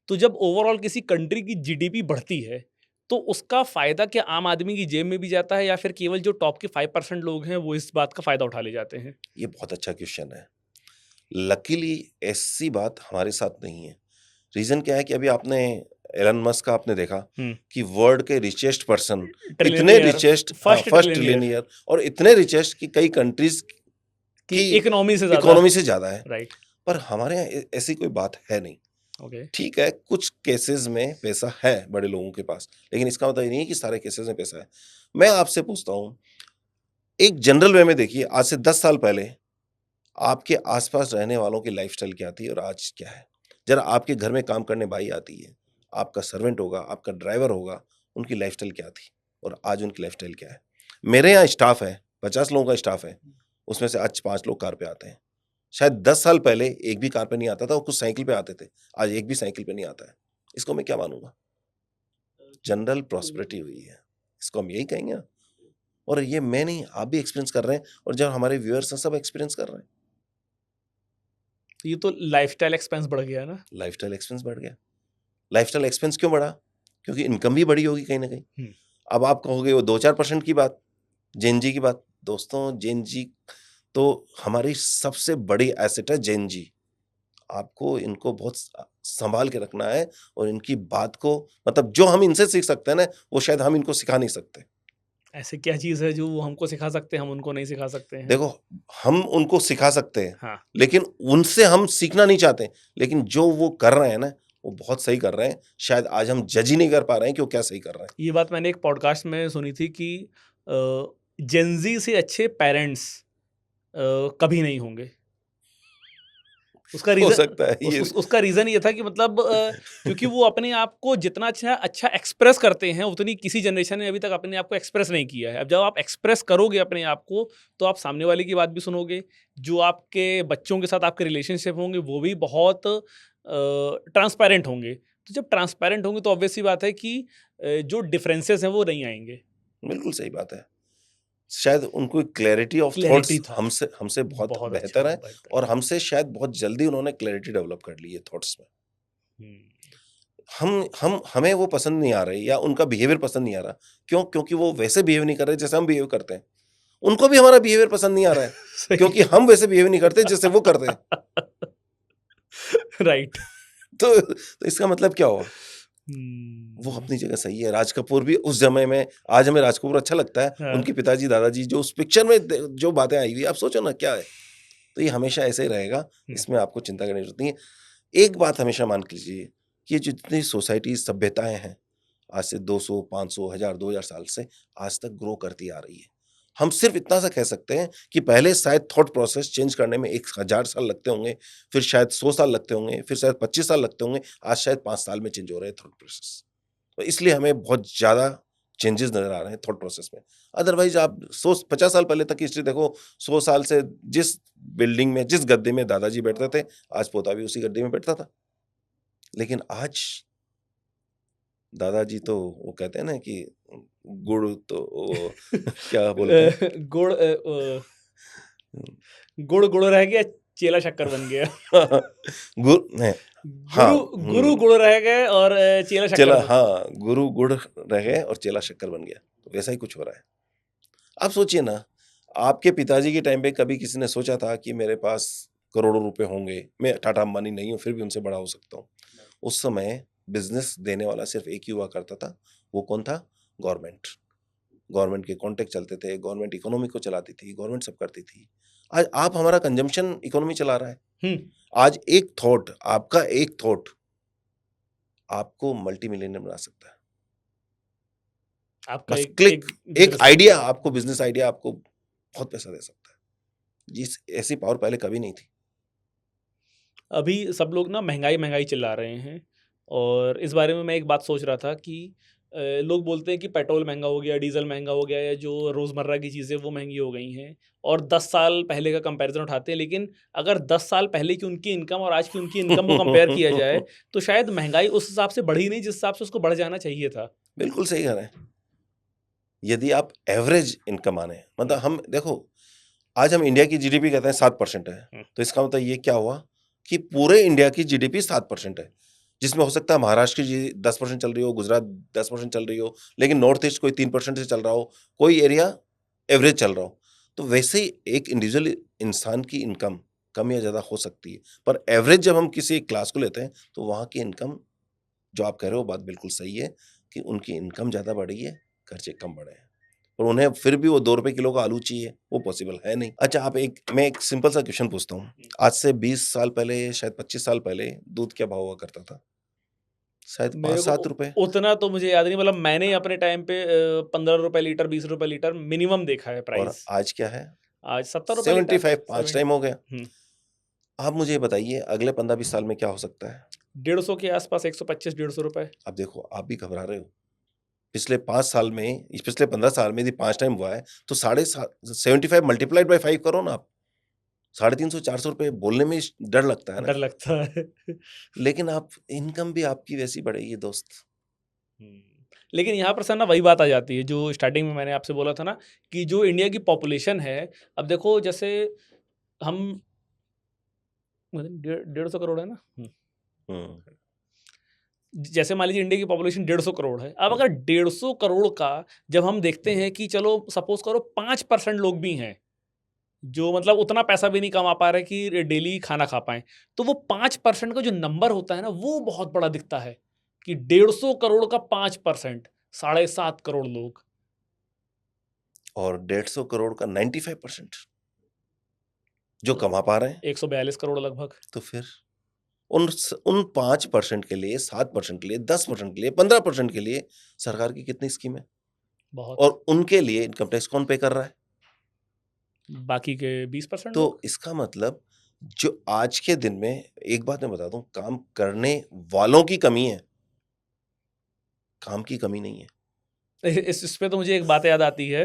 तो जब ओवरऑल किसी कंट्री की जीडीपी बढ़ती है, तो उसका फ़ायदा क्या आम आदमी की जेब में भी जाता है या फिर केवल जो टॉप के 5% लोग हैं, वो इस बात का फ़ायदा उठा ले जाते हैं? ये बहुत अच्छा क्वेश्चन है। लकीली ऐसी बात हमारे साथ नहीं है। रीज़न क्या है कि अभी आपने एलन मस्क का आपने देखा हुँ। कि वर्ल्ड के रिचेस्ट पर्सन, इतने trillionaire, richest, first first trillionaire trillionaire और इतने रिचेस्ट कि कई कंट्रीज़ की की इकोनॉमी से ज़्यादा। इकोनॉमी से ज़्यादा है। राइट, पर हमारे यहाँ ऐसी कोई बात है नहीं। ओके। ठीक है, कुछ केसेस में पैसा है बड़े लोगों के पास, लेकिन इसका मतलब ये नहीं है कि सारे केसेस में पैसा है। मैं आपसे पूछता हूँ, एक जनरल वे में देखिए, आज से 10 साल पहले आपके आस-पास रहने वालों की लाइफ़स्टाइल क्या थी और आज क्या है? ज़रा आपके घर में काम करने बाई आती है, आपका सर्वेंट होगा, आपका ड्राइवर होगा, उनकी लाइफ़स्टाइल क्या थी और आज उनकी लाइफ़स्टाइल क्या है? मेरे यहाँ स्टाफ़ है, 50 लोगों का स्टाफ़ है, उसमें से आज 5 लोग कार पे आते हैं। शायद 10 साल पहले एक भी कार पे नहीं आता था और कुछ साइकिल पे आते थे, आज एक भी साइकिल पे नहीं आता है। इसको मैं क्या मानूँगा? जनरल प्रॉस्पेरिटी हुई है, इसको हम यही कहेंगे ना? और ये मैं नहीं, आप भी एक्सपीरियंस कर रहे हैं और जो हमारे व्यूअर्स हैं, सब एक्सपीरियंस कर रहे हैं। ये तो लाइफ़स्टाइल एक्सपेंस बढ़ गया ना? लाइफ़स्टाइल एक्सपेंस बढ़ गया। लाइफ़स्टाइल एक्सपेंस क्यों बढ़ा? क्योंकि इनकम भी बढ़ी होगी कहीं न कहीं। हुँ। अब आप कहोगे वो 2-4% की बात, जेन ज़ी की बात। दोस्तों, जेन ज़ी तो हमारी सबसे बड़ी एसेट है, जेन ज़ी। आपको इनको बहुत सँभाल के रखना है और इनकी बात को, मतलब जो हम इनसे सीख सकते हैं ना, वो शायद हम इनको सिखा नहीं सकते। ऐसी क्या चीज़ है जो वो हमको सिखा सकते हैं, हम उनको नहीं सिखा सकते हैं? देखो, हम उनको सिखा सकते हैं, हाँ। लेकिन उनसे हम सीखना नहीं चाहते। लेकिन जो वो कर रहे हैं ना, वो बहुत सही कर रहे हैं। शायद आज हम जज ही नहीं कर पा रहे हैं कि वो क्या सही कर रहे हैं। ये बात मैंने एक पॉडकास्ट में सुनी थी कि जेन ज़ी से अच्छे पेरेंट्स कभी नहीं होंगे। उसका हो रीज़न सकता है ये उसका रीज़न ये था कि मतलब क्योंकि वो अपने आप को जितना अच्छा एक्सप्रेस करते हैं, उतनी किसी जनरेशन ने अभी तक अपने आप को एक्सप्रेस नहीं किया है। अब जब आप एक्सप्रेस करोगे अपने आप को, तो आप सामने वाले की बात भी सुनोगे, जो आपके बच्चों के साथ आपके रिलेशनशिप होंगे, वो भी बहुत ट्रांसपेरेंट होंगे। तो जब ट्रांसपेरेंट होंगे, तो ऑब्वियस सी बात है कि जो डिफरेंसेस हैं, वो नहीं आएँगे। बिल्कुल सही बात है। शायद उनको क्लैरिटी ऑफ क्लैरिटी थॉट्स था। हमसे हमसे बहुत बहुत अच्छा, बेहतर है बेहतर। और हमसे शायद बहुत जल्दी उन्होंने क्लैरिटी डेवलप कर ली है थॉट्स में। हुँ। हमें वो पसंद नहीं आ रही या उनका बिहेवियर पसंद नहीं आ रहा। क्यों? क्योंकि वो वैसे बिहेव नहीं कर रहे जैसे हम बिहेव करते हैं। उनको भी हमारा बिहेवियर पसंद नहीं आ रहा है, सही। क्योंकि हम वैसे बिहेव नहीं करते जैसे वो करते हैं। राइट। तो इसका मतलब क्या हुआ? वो हुँ। अपनी जगह सही है। राज कपूर भी उस समय में, आज हमें राज कपूर अच्छा लगता है। हाँ। उनके पिताजी, दादाजी जो उस पिक्चर में जो बातें आई हुई, आप सोचो ना क्या है। तो ये हमेशा ऐसे ही रहेगा, हुँ। इसमें आपको चिंता करने की ज़रूरत नहीं है। एक बात हमेशा मान के लीजिए कि ये जितनी सोसाइटी, सभ्यताएँ हैं, आज से 200, 500, 1000, 2000 साल से आज तक ग्रो करती आ रही है। हम सिर्फ़ इतना सा कह सकते हैं कि पहले शायद थॉट प्रोसेस चेंज करने में 1000 साल लगते होंगे, फिर शायद 100 साल लगते होंगे, फिर शायद 25 साल लगते होंगे, आज शायद 5 साल में चेंज हो रहे हैं थॉट प्रोसेस। तो इसलिए हमें बहुत ज़्यादा चेंजेस नज़र आ रहे हैं थॉट प्रोसेस में। अदरवाइज़ आप 50 साल पहले तक की हिस्ट्री देखो, 100 साल से जिस बिल्डिंग में, जिस गद्दे में दादाजी बैठते थे, आज पोता भी उसी गद्दे में बैठता था। लेकिन आज दादाजी तो वो कहते हैं ना कि गुड़ तो वो क्या बोलते हैं? गुड़ गुड़ गुड़ रह गया, चेला शक्कर बन गया। गुड़ नहीं, हाँ, गुरु गुरु गुड़ रह गए और चेला शक्कर चेला, बन। हाँ, गुरु गुड़ रह गए और चेला शक्कर बन गया। तो वैसा ही कुछ हो रहा है। आप सोचिए ना, आपके पिताजी के टाइम पे कभी किसी ने सोचा था कि मेरे पास करोड़ों रुपए होंगे, मैं टाटा अंबानी नहीं हूँ, फिर भी उनसे बड़ा हो सकता हूँ। उस समय बिज़नेस देने वाला सिर्फ़ एक ही हुआ करता था, वो कौन था? गवर्नमेंट। गवर्नमेंट के कॉन्ट्रैक्ट चलते थे, गवर्नमेंट इकोनॉमी को चलाती थी, गवर्नमेंट सब करती थी। आज आप हमारा कंज़म्पशन इकोनॉमी चला रहा है। हुँ। आज एक थॉट, आपका एक थॉट आपको मल्टी मिलियनेयर बना सकता है। आपका बस एक क्लिक, एक एक बिज़नेस आइडिया, आइडिया। आपको बिज़नेस आइडिया आपको बहुत पैसा दे सकता है। जिस ऐसी पावर पहले कभी नहीं थी। अभी सब लोग ना महंगाई चिल्ला रहे हैं और इस बारे में मैं एक बात सोच रहा था कि लोग बोलते हैं कि पेट्रोल महंगा हो गया, डीजल महंगा हो गया, या जो रोज़मर्रा की चीज़ें वो महंगी हो गई हैं, और 10 साल पहले का कंपैरिजन उठाते हैं। लेकिन अगर 10 साल पहले की उनकी इनकम और आज की उनकी इनकम को कंपेयर किया जाए, तो शायद महंगाई उस हिसाब से बढ़ी नहीं जिस हिसाब से उसको बढ़ जाना चाहिए था। बिल्कुल सही कह रहे हैं। यदि आप एवरेज इनकम माने, मतलब हम देखो, आज हम इंडिया की जीडीपी कहते हैं 7% है, हुँ। तो इसका मतलब ये क्या हुआ कि पूरे इंडिया की जीडीपी 7% है, जिसमें हो सकता है महाराष्ट्र की 10% चल रही हो, गुजरात 10% चल रही हो, लेकिन नॉर्थ ईस्ट कोई 3% से चल रहा हो, कोई एरिया एवरेज चल रहा हो। तो वैसे ही एक इंडिविजुअल इंसान की इनकम कम या ज़्यादा हो सकती है, पर एवरेज जब हम किसी एक क्लास को लेते हैं, तो वहाँ की इनकम, जो आप कह रहे हो बात बिल्कुल सही है कि उनकी इनकम ज़्यादा बढ़ी है, खर्चे कम बढ़े हैं। और उन्हें फिर भी वो 2 रुपए किलो का आलू चाहिए, वो पॉसिबल है नहीं। अच्छा, मैं एक सिंपल सा क्वेश्चन पूछता हूँ। आज से 20 साल पहले, शायद 25 साल पहले दूध क्या भाव हुआ करता था? शायद मेरे को 5-7 रुपए। उतना तो मुझे याद नहीं, मतलब मैंने अपने टाइम पे 15 रुपए लीटर, 20 रुपए लीटर मिनिमम देखा है और प्राइस। आज क्या है? आज 70 रुपए लीटर, 75, 5 सेवेंटी। टाइम हो गया। हुँ। आप मुझे ये बताइए अगले 15-20 साल में क्या हो सकता है? 150 के आसपास, 125 150 रुपए। अब देखो, आप भी घबरा रहे हो। पिछले 5 साल में, पिछले 15 साल में यदि 5 टाइम हुआ है, तो साढ़े सा 75 मल्टीप्लाइड बाय 5 करो ना आप। 350-400 रुपए बोलने में डर लगता है ना। डर लगता है। लेकिन आप इनकम भी आपकी वैसी बढ़ेगी दोस्त। हुँ। लेकिन यहाँ पर सर ना वही बात आ जाती है जो स्टार्टिंग में मैंने आपसे बोला था ना, कि जो इंडिया की पॉपुलेशन है, अब देखो जैसे हम मतलब 150 करोड़ है ना? हुँ, जैसे मान लीजिए इंडिया की पॉपुलेशन 150 करोड़ है। अब हुँ। अगर 150 करोड़ का जब हम देखते हैं कि चलो सपोज़ करो 5% लोग भी हैं, जो मतलब उतना पैसा भी नहीं कमा पा रहे कि डेली खाना खा पाएँ। तो वो 5% का जो नंबर होता है ना, वो बहुत बड़ा दिखता है कि 150 करोड़ का 5%, साढ़े 7 करोड़ लोग। और 150 करोड़ का 95% जो तो कमा पा रहे हैं, 142 करोड़ लगभग। तो फिर उन 5% के लिए, 7% के लिए, 10% के लिए, 15% के लिए सरकार की कितनी स्कीम है? बहुत। और उनके लिए इनकम टैक्स कौन पे कर रहा है? बाकी के 20% तो लोग। इसका मतलब, जो आज के दिन में, एक बात मैं बता दूँ, काम करने वालों की कमी है, काम की कमी नहीं है। इस पे तो मुझे एक बात याद आती है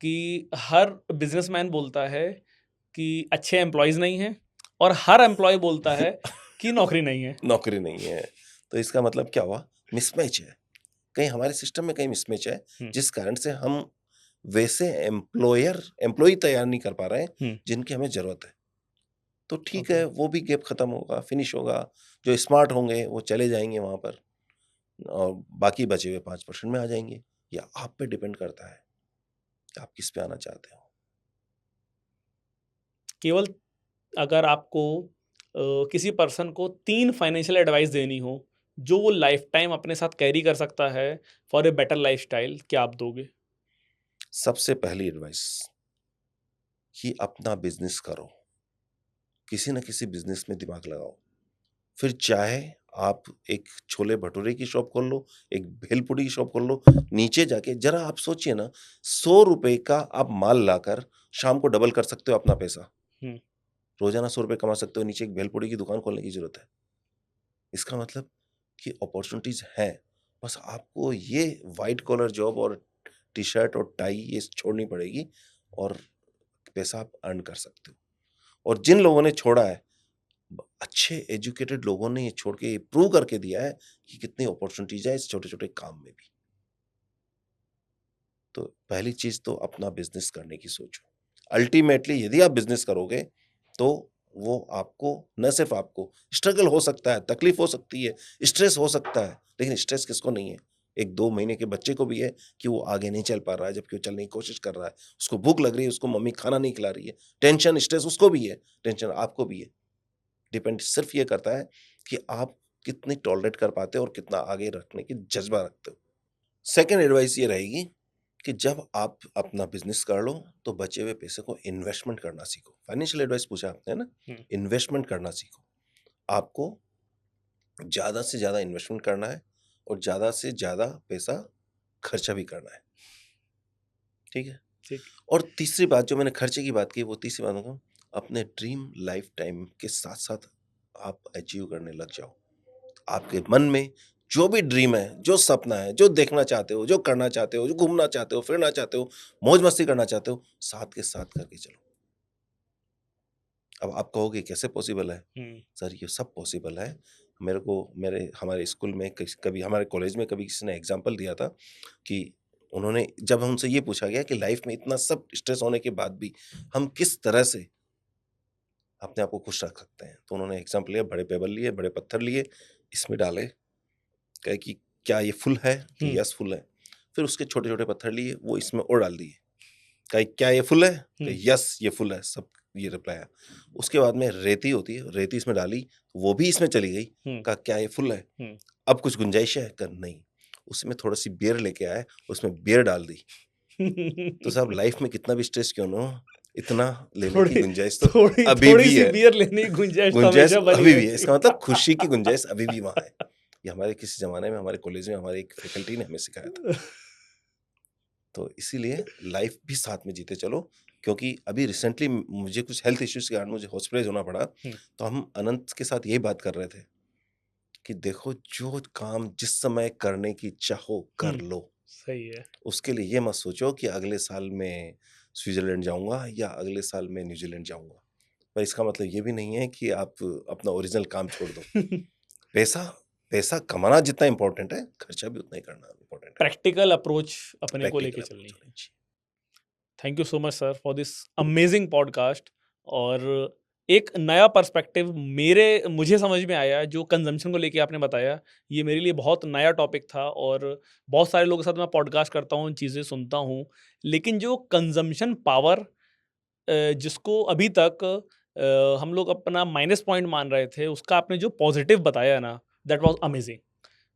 कि हर बिज़नेसमैन बोलता है कि अच्छे एम्प्लॉइज़ नहीं हैं, और हर एम्प्लॉयी बोलता है कि नौकरी नहीं है। नौकरी नहीं है। तो इसका मतलब क्या हुआ? मिसमैच है। कहीं हमारे सिस्टम में कहीं मिसमैच है, हुँ, जिस कारण से हम वैसे एम्प्लॉयी तैयार नहीं कर पा रहे हैं, हुँ, जिनकी हमें ज़रूरत है। तो ठीक ओके। है, वो भी गैप खत्म होगा, फिनिश होगा। जो स्मार्ट होंगे, वो चले जाएँगे वहाँ पर, और बाकी बचे हुए 5% में आ जाएँगे। ये आप पे डिपेंड करता है कि आप किस पे आना चाहते हो। केवल अगर आपको किसी पर्सन को 3 फाइनेंशियल एडवाइस देनी हो, जो वो लाइफ़टाइम अपने साथ कैरी कर सकता है फॉर अ बेटर लाइफ़स्टाइल, क्या आप दोगे? सबसे पहली एडवाइस कि अपना बिज़नेस करो। किसी न किसी बिज़नेस में दिमाग लगाओ। फिर चाहे आप एक छोले-भटूरे की शॉप खोल लो, एक भेलपूरी की शॉप खोल लो, नीचे जाके ज़रा आप सोचिए ना, ₹100 का आप माल लाकर शाम को डबल कर सकते हो अपना पैसा। हुँ, रोज़ाना ₹100 कमा सकते हो, नीचे एक भेलपूरी की दुकान खोलने की ज़रूरत है। इसका मतलब कि अपॉर्च्युनिटीज़ हैं, बस आपको ये व्हाइट कॉलर जॉब और टी-शर्ट और टाई ये छोड़नी पड़ेगी, और पैसा आप अर्न कर सकते हो। और जिन लोगों ने छोड़ा है, अच्छे एजुकेटेड लोगों ने ये छोड़ के ये प्रूव करके दिया है कि कितनी अपॉर्चुनिटीज है इस छोटे-छोटे काम में भी। तो पहली चीज़ तो अपना बिज़नेस करने की सोचो। अल्टीमेटली यदि आप बिज़नेस करोगे, तो वो आपको, न सिर्फ़ आपको स्ट्रगल हो सकता है, तकलीफ़ हो सकती है, स्ट्रेस हो सकता है, लेकिन स्ट्रेस किसको नहीं है? 1-2 महीने के बच्चे को भी है कि वो आगे नहीं चल पा रहा है, जबकि वो चलने की कोशिश कर रहा है। उसको भूख लग रही है, उसको मम्मी खाना नहीं खिला रही है। टेंशन, स्ट्रेस उसको भी है, टेंशन आपको भी है। डिपेंड सिर्फ ये करता है कि आप कितनी टॉलरेट कर पाते हो और कितना आगे रखने की जज़्बा रखते हो। सेकंड एडवाइस ये रहेगी कि जब आप अपना बिज़नेस कर लो, तो बचे हुए पैसे को इन्वेस्टमेंट करना सीखो। फाइनेंशियल एडवाइस पूछा आपने, है ना? हुँ, इन्वेस्टमेंट करना सीखो। आपको ज़्यादा से ज़्यादा इन्वेस्टमेंट करना है, और ज़्यादा से ज़्यादा पैसा खर्चा भी करना है, ठीक है? ठीक। और तीसरी बात, जो मैंने खर्चे की बात की, वो तीसरी बात बताऊँ, अपने ड्रीम लाइफ़टाइम के साथ-साथ आप अचीव करने लग जाओ। आपके मन में जो भी ड्रीम है, जो सपना है, जो देखना चाहते हो, जो करना चाहते हो, जो घूमना चाहते हो, फिरना चाहते हो, मौज-मस्ती करना चाहते हो, साथ के साथ करके चलो। अब आप कहोगे कैसे पॉसिबल है? हुँ, सर ये सब पॉसिबल है। मेरे को मेरे हमारे स्कूल में कभी हमारे कॉलेज में कभी किसी ने एग्ज़ाम्पल दिया था कि उन्होंने जब उनसे ये पूछा गया कि लाइफ़ में इतना सब स्ट्रेस होने के बाद भी हम किस तरह से अपने आप को खुश रख सकते हैं? तो उन्होंने एग्ज़ाम्पल लिया, बड़े पेबल लिए, बड़े पत्थर लिए, इसमें डाले, कहे कि क्या ये फुल है? कि हुँ, यस फुल है। फिर उसके छोटे-छोटे पत्थर लिए, वो इसमें और डाल दिए। कहा क्या ये फुल है? हुँ, कहा यस ये फुल है, सब ये रिप्लाई आया। उसके बाद में रेती होती है, रेती इसमें डाली, वो भी इसमें चली गई। हुँ, कहा क्या ये फुल है? हुँ। अब कुछ गुंजाइश है? कहा नहीं। उसमें थोड़ी-सी बियर लेके आए, उसमें बियर डाल दी। तो साहब लाइफ में कितना भी स्ट्रेस क्यों ना हो, इतना लेने की थोड़ी गुंजाइश तो थोड़ी अभी भी थोड़ी-सी है। बियर लेने की गुंजाइश तो गुंजाइश हमेशा बनी अभी भी है। रहती इसका है। मतलब खुशी की गुंजाइश अभी भी वहाँ है। ये हमारे किसी ज़माने में हमारे कॉलेज में हमारे एक फैकल्टी ने हमें सिखाया था। तो इसीलिए लाइफ भी साथ में जीते चलो, क्योंकि अभी रिसेंटली मुझे कुछ हेल्थ इश्यूज़ के कारण मुझे हॉस्पिटलाइज़ होना पड़ा। हुँ, तो हम अनंत के साथ यही बात कर रहे थे कि देखो जो काम जिस समय करने की इच्छा हो, हुँ, कर लो। सही है। उसके लिए ये मत सोचो कि अगले साल मैं स्विट्ज़रलैंड जाऊँगा या अगले साल मैं न्यूज़ीलैंड जाऊँगा। पर इसका मतलब ये भी नहीं है कि आप अपना ओरिजिनल काम छोड़ दो। पैसा पैसा कमाना जितना इम्पोर्टेंट है, खर्चा भी उतना ही करना इम्पोर्टेंट है। प्रैक्टिकल अप्रोच अपने को प्रैक्टिकल लेके अप्रोच चलनी होनी है। चाहिए। Thank you so much sir for this amazing podcast. और एक नया पर्सपेक्टिव मुझे समझ में आया जो कंजम्पशन को लेके आपने बताया। ये मेरे लिए बहुत नया टॉपिक था और बहुत सारे लोगों के साथ मैं पॉडकास्ट करता हूँ, चीज़ें सुनता हूँ। लेकिन जो कंजम्पशन पावर जिसको अभी तक हम लोग अपना माइनस पॉइंट मान रहे थे, उसका आपने जो पॉजिटिव बताया ना, दैट वाज़ अमेजिंग।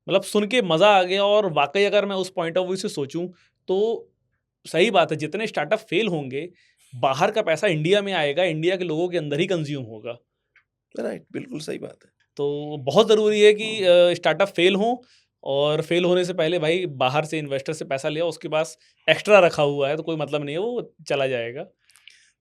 मतलब सुन के मज़ा आ गया और वाक़ई अगर मैं उस पॉइंट ऑफ व्यू से सोचूँ, तो सही बात है, जितने स्टार्टअप फेल होंगे, बाहर का पैसा इंडिया में आएगा, इंडिया के लोगों के अंदर ही कंज़्यूम होगा। राइट, बिल्कुल सही बात है। तो बहुत ज़रूरी है कि स्टार्टअप फेल हों और फेल होने से पहले भाई बाहर से इन्वेस्टर से पैसा ले आओ, उसके पास एक्स्ट्रा रखा हुआ है, तो कोई मतलब नहीं है, वो चला जाएगा।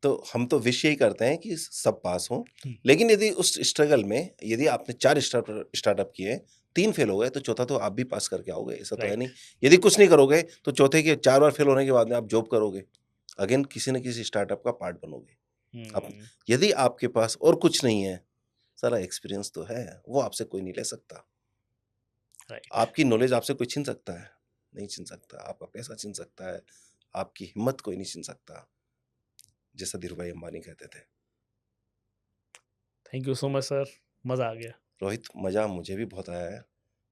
तो हम तो विश यही करते हैं कि सब पास हों, हुँ, लेकिन यदि उस स्ट्रगल में यदि आपने 4 स्टार्टअप किए, 3 फेल हो गए, तो चौथा तो आप भी पास करके आओगे, ऐसा तो है राइट। नहीं। यदि कुछ नहीं करोगे, तो चौथे के 4 बार फेल होने के बाद में आप जॉब करोगे। अगेन किसी न किसी स्टार्टअप का पार्ट बनोगे। अब हुँ, यदि आपके पास और कुछ नहीं है, सारा एक्सपीरियंस तो है, वो आपसे कोई नहीं ले सकता। राइट। आपकी नॉलेज आपसे कोई छीन सकता है? नहीं छीन सकता। आपका पैसा छीन सकता है, आपकी हिम्मत कोई नहीं छीन सकता, जैसा धीरूभाई अंबानी कहते थे। Thank you so much sir, मज़ा आ गया। रोहित, मज़ा मुझे भी बहुत आया है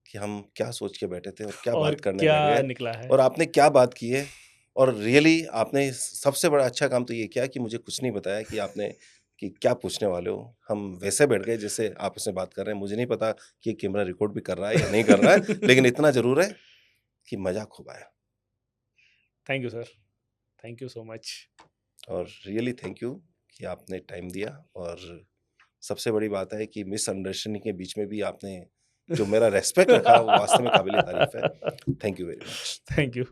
कि हम क्या सोच के बैठे थे और क्या और बात करने क्या बैठ गए निकला है? और आपने क्या बात की है। और रियली आपने सबसे बड़ा अच्छा काम तो ये किया कि मुझे कुछ नहीं बताया कि आपने कि क्या पूछने वाले हो। हम वैसे बैठ गए जैसे आपस में बात कर रहे हैं। मुझे नहीं पता कि कैमरा रिकॉर्ड भी कर रहा है या नहीं कर रहा है, लेकिन इतना ज़रूर है कि मज़ा खूब आया। Thank you sir, thank you so much. और रियली थैंक यू कि आपने टाइम दिया। और सबसे बड़ी बात है कि मिसअंडरस्टैंडिंग के बीच में भी आपने जो मेरा रिस्पेक्ट रखा, वो वास्तव में काबिल-ए-तारीफ़ है। Thank you very much. Thank you.